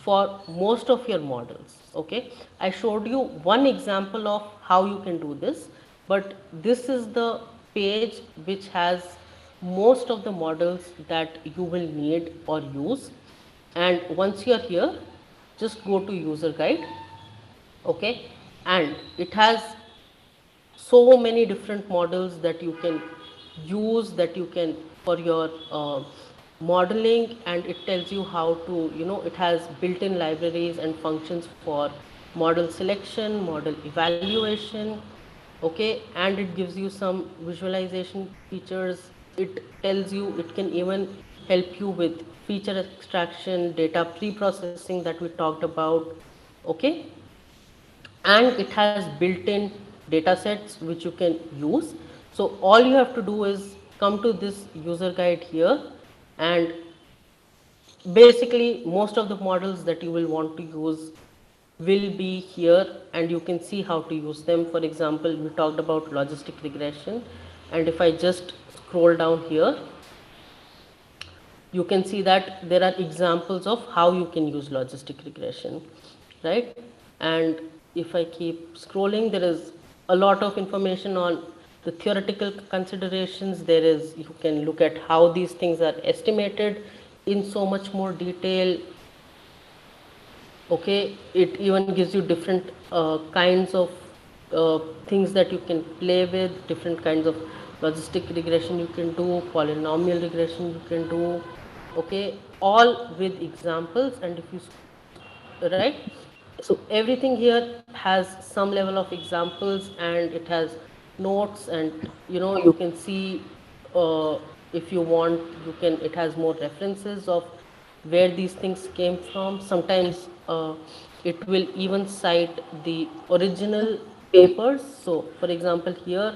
for most of your models. Okay, I showed you one example of how you can do this, but this is the page which has most of the models that you will need or use. And once you are here, just go to user guide. Okay, and it has so many different models that you can use, that you can for your modeling. And it tells you how to, it has built-in libraries and functions for model selection, model evaluation. Okay, and it gives you some visualization features. It tells you, it can even help you with feature extraction, data pre-processing that we talked about. Okay, and it has built-in data sets which you can use. So all you have to do is come to this user guide here, and basically most of the models that you will want to use will be here, and you can see how to use them. For example, we talked about logistic regression, and if I just scroll down here, you can see that there are examples of how you can use logistic regression, right? And if I keep scrolling, there is a lot of information on the theoretical considerations. There is, you can look at how these things are estimated in so much more detail. Okay, it even gives you different kinds of things that you can play with, different kinds of logistic regression you can do, polynomial regression you can do. Okay, all with examples. And if you, right, so everything here has some level of examples, and it has notes. And you can see, uh, if you want, you can, it has more references of where these things came from. Sometimes it will even cite the original papers. So for example, here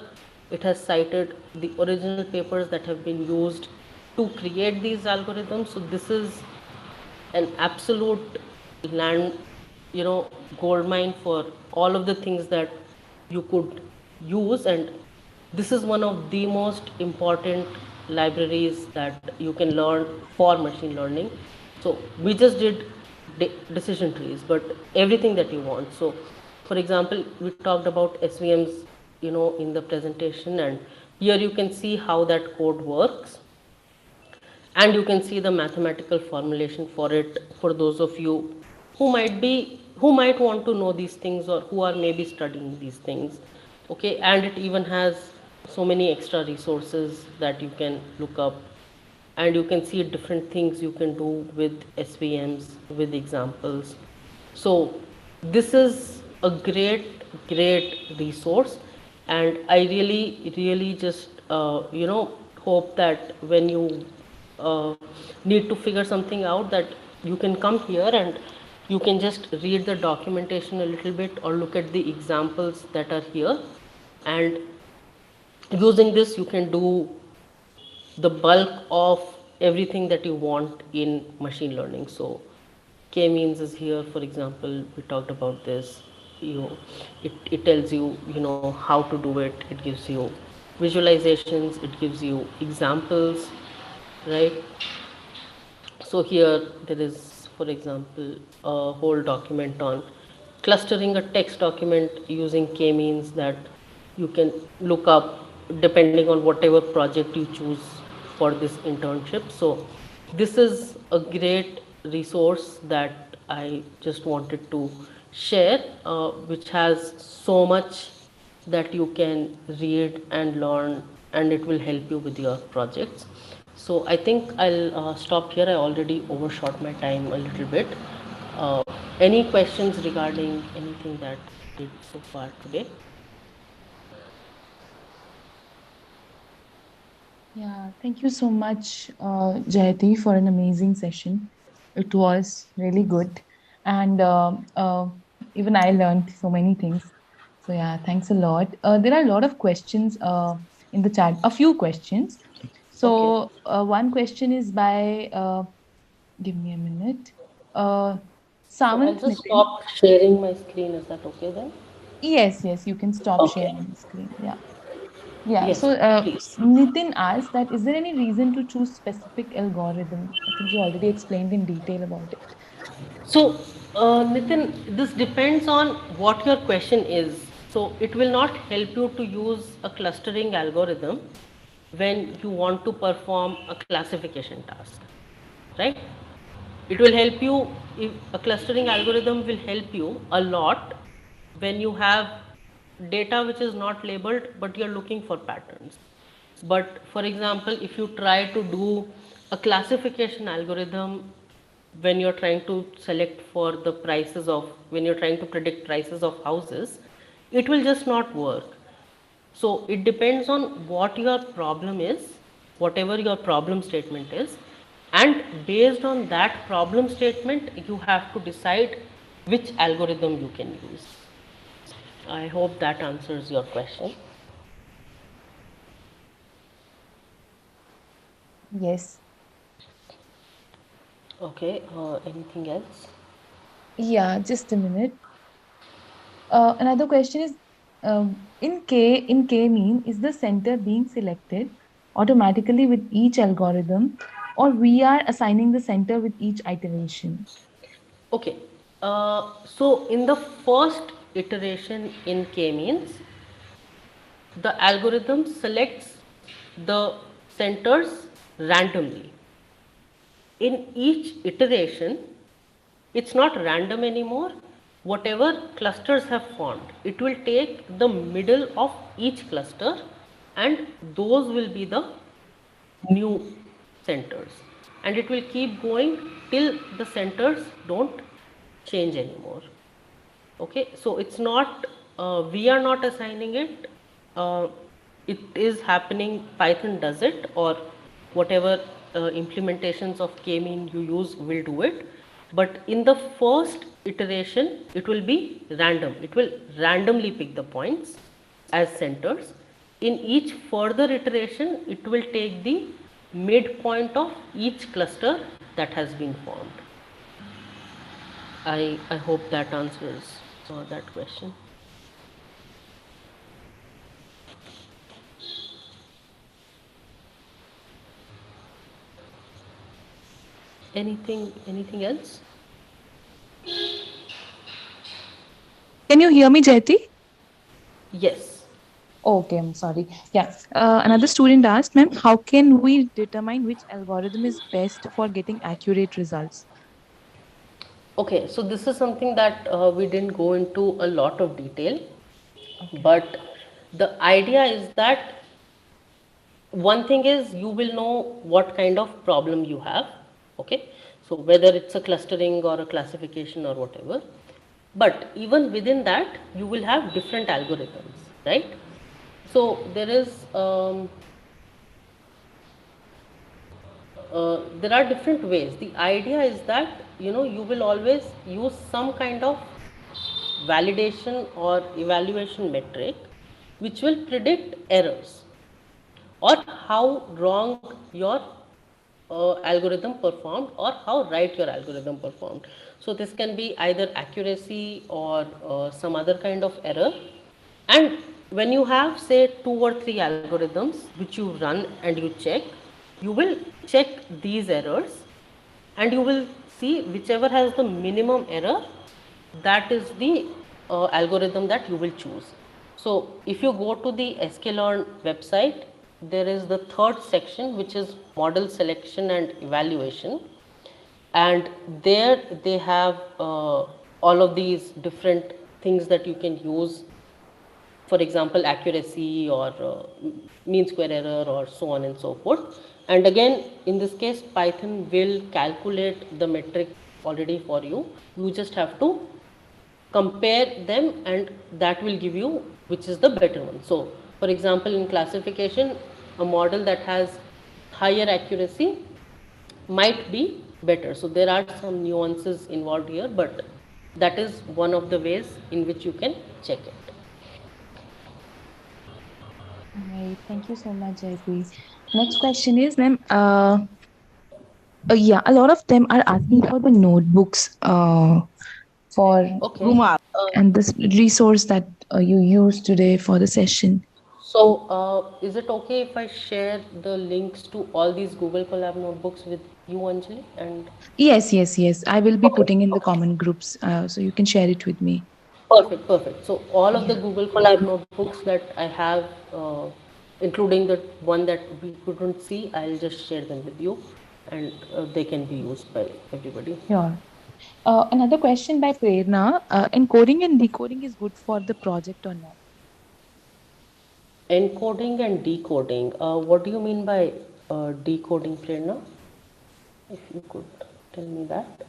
it has cited the original papers that have been used to create these algorithms. So this is an absolute land, gold mine for all of the things that you could use. And this is one of the most important libraries that you can learn for machine learning. So we just did decision trees, but everything that you want. So for example, we talked about SVMs, in the presentation, and here you can see how that code works, and you can see the mathematical formulation for it, for those of you who might want to know these things, or who are maybe studying these things. Okay, and it even has so many extra resources that you can look up, and you can see different things you can do with SVMs, with examples. So this is a great resource, and I really just hope that when you uh, need to figure something out, that you can come here and you can just read the documentation a little bit, or look at the examples that are here. And using this, you can do the bulk of everything that you want in machine learning. So k-means is here. For example, we talked about this. It tells you, how to do it. It gives you visualizations, it gives you examples, right? So here there is, for example, a whole document on clustering a text document using k-means, that you can look up depending on whatever project you choose for this internship. So this is a great resource that I just wanted to share, which has so much that you can read and learn, and it will help you with your projects. So I think I'll stop here. I already overshot my time a little bit. Uh, any questions regarding anything that we did so far today? Yeah, thank you so much, Jayati, for an amazing session. It was really good. And even I learned so many things. So, yeah, thanks a lot. There are a lot of questions in the chat, a few questions. Okay. So, one question is by, give me a minute, uh, So I'll Samant just Nitin. stop sharing my screen. Is that okay then? Yes, yes, you can stop Okay. sharing the screen. Yeah. Yeah, Yes, so please. Nitin asked that is there any reason to choose specific algorithm? I think you already explained in detail about it. So, Nitin, this depends on what your question is. So, it will not help you to use a clustering algorithm when you want to perform a classification task, right? It will help you, if a clustering algorithm will help you a lot when you have data which is not labeled but you're looking for patterns. But for example, if you try to do a classification algorithm when you're trying to select for the prices of, when you're trying to predict prices of houses, it will just not work. So it depends on what your problem is, whatever your problem statement is, and based on that problem statement, you have to decide which algorithm you can use. I hope that answers your question. Yes. Okay, anything else? Yeah, just a minute. Another question is, in K mean, is the center being selected automatically with each algorithm, or we are assigning the center with each iteration? Okay, so in the first iteration in k-means, the algorithm selects the centers randomly. In each iteration, it's not random anymore. Whatever clusters have formed, it will take the middle of each cluster and those will be the new centers. And it will keep going till the centers don't change anymore. Okay, so it's not, we are not assigning it, uh, it is happening, Python does it, or whatever implementations of k-mean you use will do it. But in the first iteration it will be random, it will randomly pick the points as centers. In each further iteration it will take the midpoint of each cluster that has been formed. I hope that answers that question. Anything else? Can you hear me, Jayati? Yes. Okay, I'm sorry. Yeah. Another student asked, ma'am, how can we determine which algorithm is best for getting accurate results? Okay, so this is something that we didn't go into a lot of detail, Okay. but the idea is that one thing is you will know what kind of problem you have. Okay, so whether it's a clustering or a classification or whatever, but even within that you will have different algorithms, right? So there is there are different ways. The idea is that you will always use some kind of validation or evaluation metric which will predict errors or how wrong your algorithm performed or how right your algorithm performed. So this can be either accuracy or some other kind of error. And when you have say 2 or 3 algorithms which you run and you check, you will check these errors and you will see whichever has the minimum error, that is the algorithm that you will choose. So if you go to the sklearn website, there is the third section which is model selection and evaluation, and there they have all of these different things that you can use, for example accuracy or mean square error or so on and so forth. And again in this case Python will calculate the metric already for you. You just have to compare them and that will give you which is the better one. So for example in classification, a model that has higher accuracy might be better. So there are some nuances involved here, but that is one of the ways in which you can check it. Right. Thank you so much, Jayati. Next question is, ma'am, yeah, a lot of them are asking for the notebooks for Okay. and this resource that you used today for the session. So, is it okay if I share the links to all these Google Collab notebooks with you, Anjali? And Yes, yes, yes. I will be okay, putting in the okay. common groups, so you can share it with me. Perfect, perfect. So all of the Yeah, Google Colab notebooks that I have, including the one that we couldn't see, I'll just share them with you, and they can be used by everybody. sure. Another question by Prerna. Encoding and decoding is good for the project or not? Encoding and decoding. What do you mean by decoding, Prerna? If you could tell me that.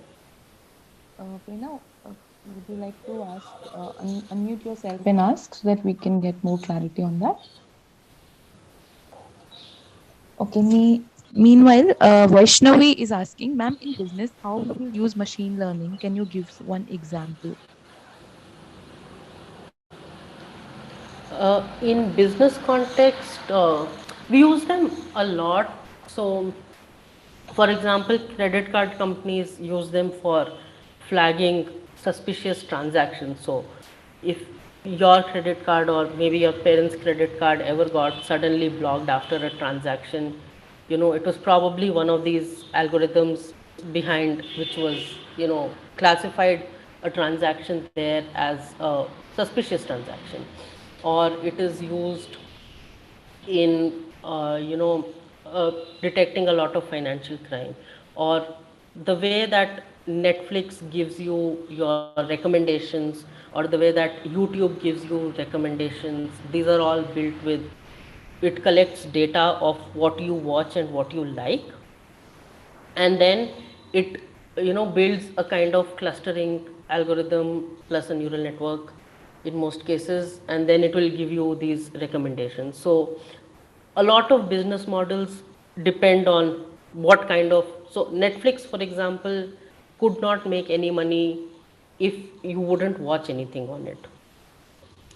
Prerna, would you like to ask, unmute yourself and ask so that we can get more clarity on that? Okay, meanwhile, Vaishnavi is asking, ma'am, in business, how we will use machine learning? Can you give one example? In business context, we use them a lot. So, for example, credit card companies use them for flagging suspicious transactions. So, if your credit card or maybe your parents' credit card ever got suddenly blocked after a transaction, it was probably one of these algorithms behind which was, classified a transaction there as a suspicious transaction, or it is used in detecting a lot of financial crime, or the way that Netflix gives you your recommendations, or the way that YouTube gives you recommendations. These are all built with, it collects data of what you watch and what you like, and then it builds a kind of clustering algorithm plus a neural network in most cases, and then it will give you these recommendations. So a lot of business models depend on what kind of, so Netflix, for example, could not make any money if you wouldn't watch anything on it,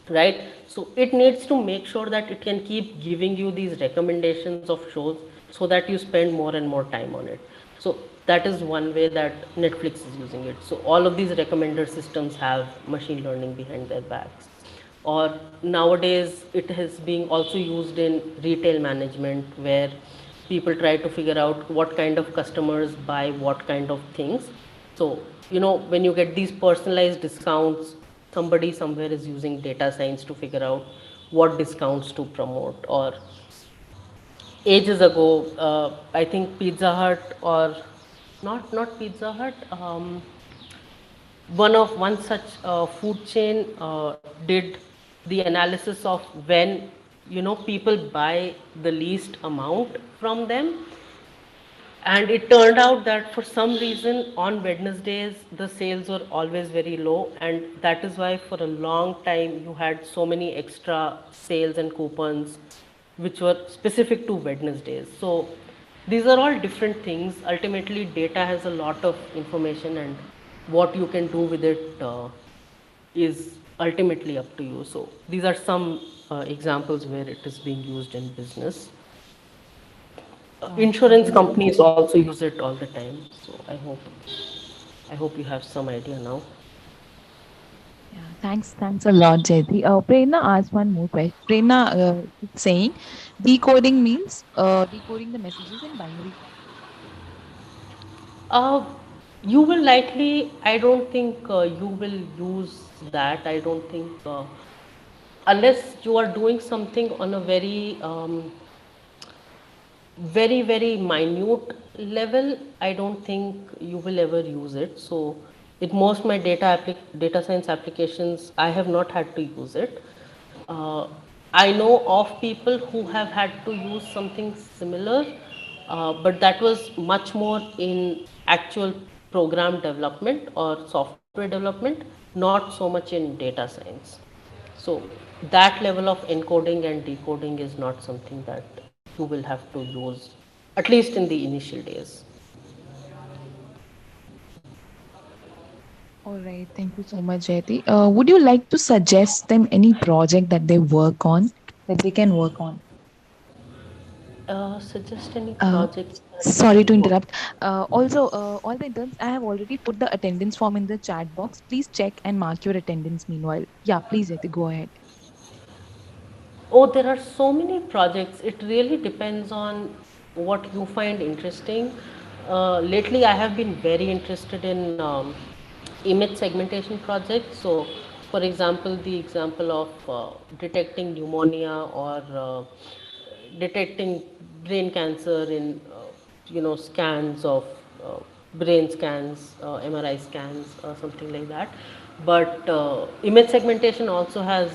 right? So it needs to make sure that it can keep giving you these recommendations of shows so that you spend more and more time on it. So that is one way that Netflix is using it. So all of these recommender systems have machine learning behind their backs. Or nowadays it is being also used in retail management, where people try to figure out what kind of customers buy what kind of things. So, when you get these personalized discounts, somebody somewhere is using data science to figure out what discounts to promote. Or ages ago, I think Pizza Hut, or not Pizza Hut, one such food chain did the analysis of when people buy the least amount from them, and it turned out that for some reason on Wednesdays the sales were always very low, and that is why for a long time you had so many extra sales and coupons which were specific to Wednesdays. So these are all different things. Ultimately, data has a lot of information, and what you can do with it is ultimately up to you. So these are some examples where it is being used in business. Thank Insurance you. companies also use it all the time. So I hope you have some idea now. Yeah, thanks a lot, Jayati. Prerna asked one more question. Prerna is saying decoding means decoding the messages in binary form. Uh, you will likely, I don't think you will use that. I don't think, unless you are doing something on a very, very minute level, I don't think you will ever use it. So in most my data science applications, I have not had to use it. uh, I know of people who have had to use something similar, but that was much more in actual program development or software development, not so much in data science. So that level of encoding and decoding is not something that you will have to use, at least in the initial days. All right, thank you so much, Jayati. Would you like to suggest them any project that they work on, that they can work on? Suggest any Uh, projects that they Sorry can to work. interrupt. Also, all the interns, I have already put the attendance form in the chat box. Please check and mark your attendance meanwhile. Yeah, please, Jayati, go ahead. Oh, there are so many projects. It really depends on what you find interesting. Lately, I have been very interested in image segmentation projects. So, for example, the example of detecting pneumonia or detecting brain cancer in scans of brain scans, MRI scans, something like that. But image segmentation also has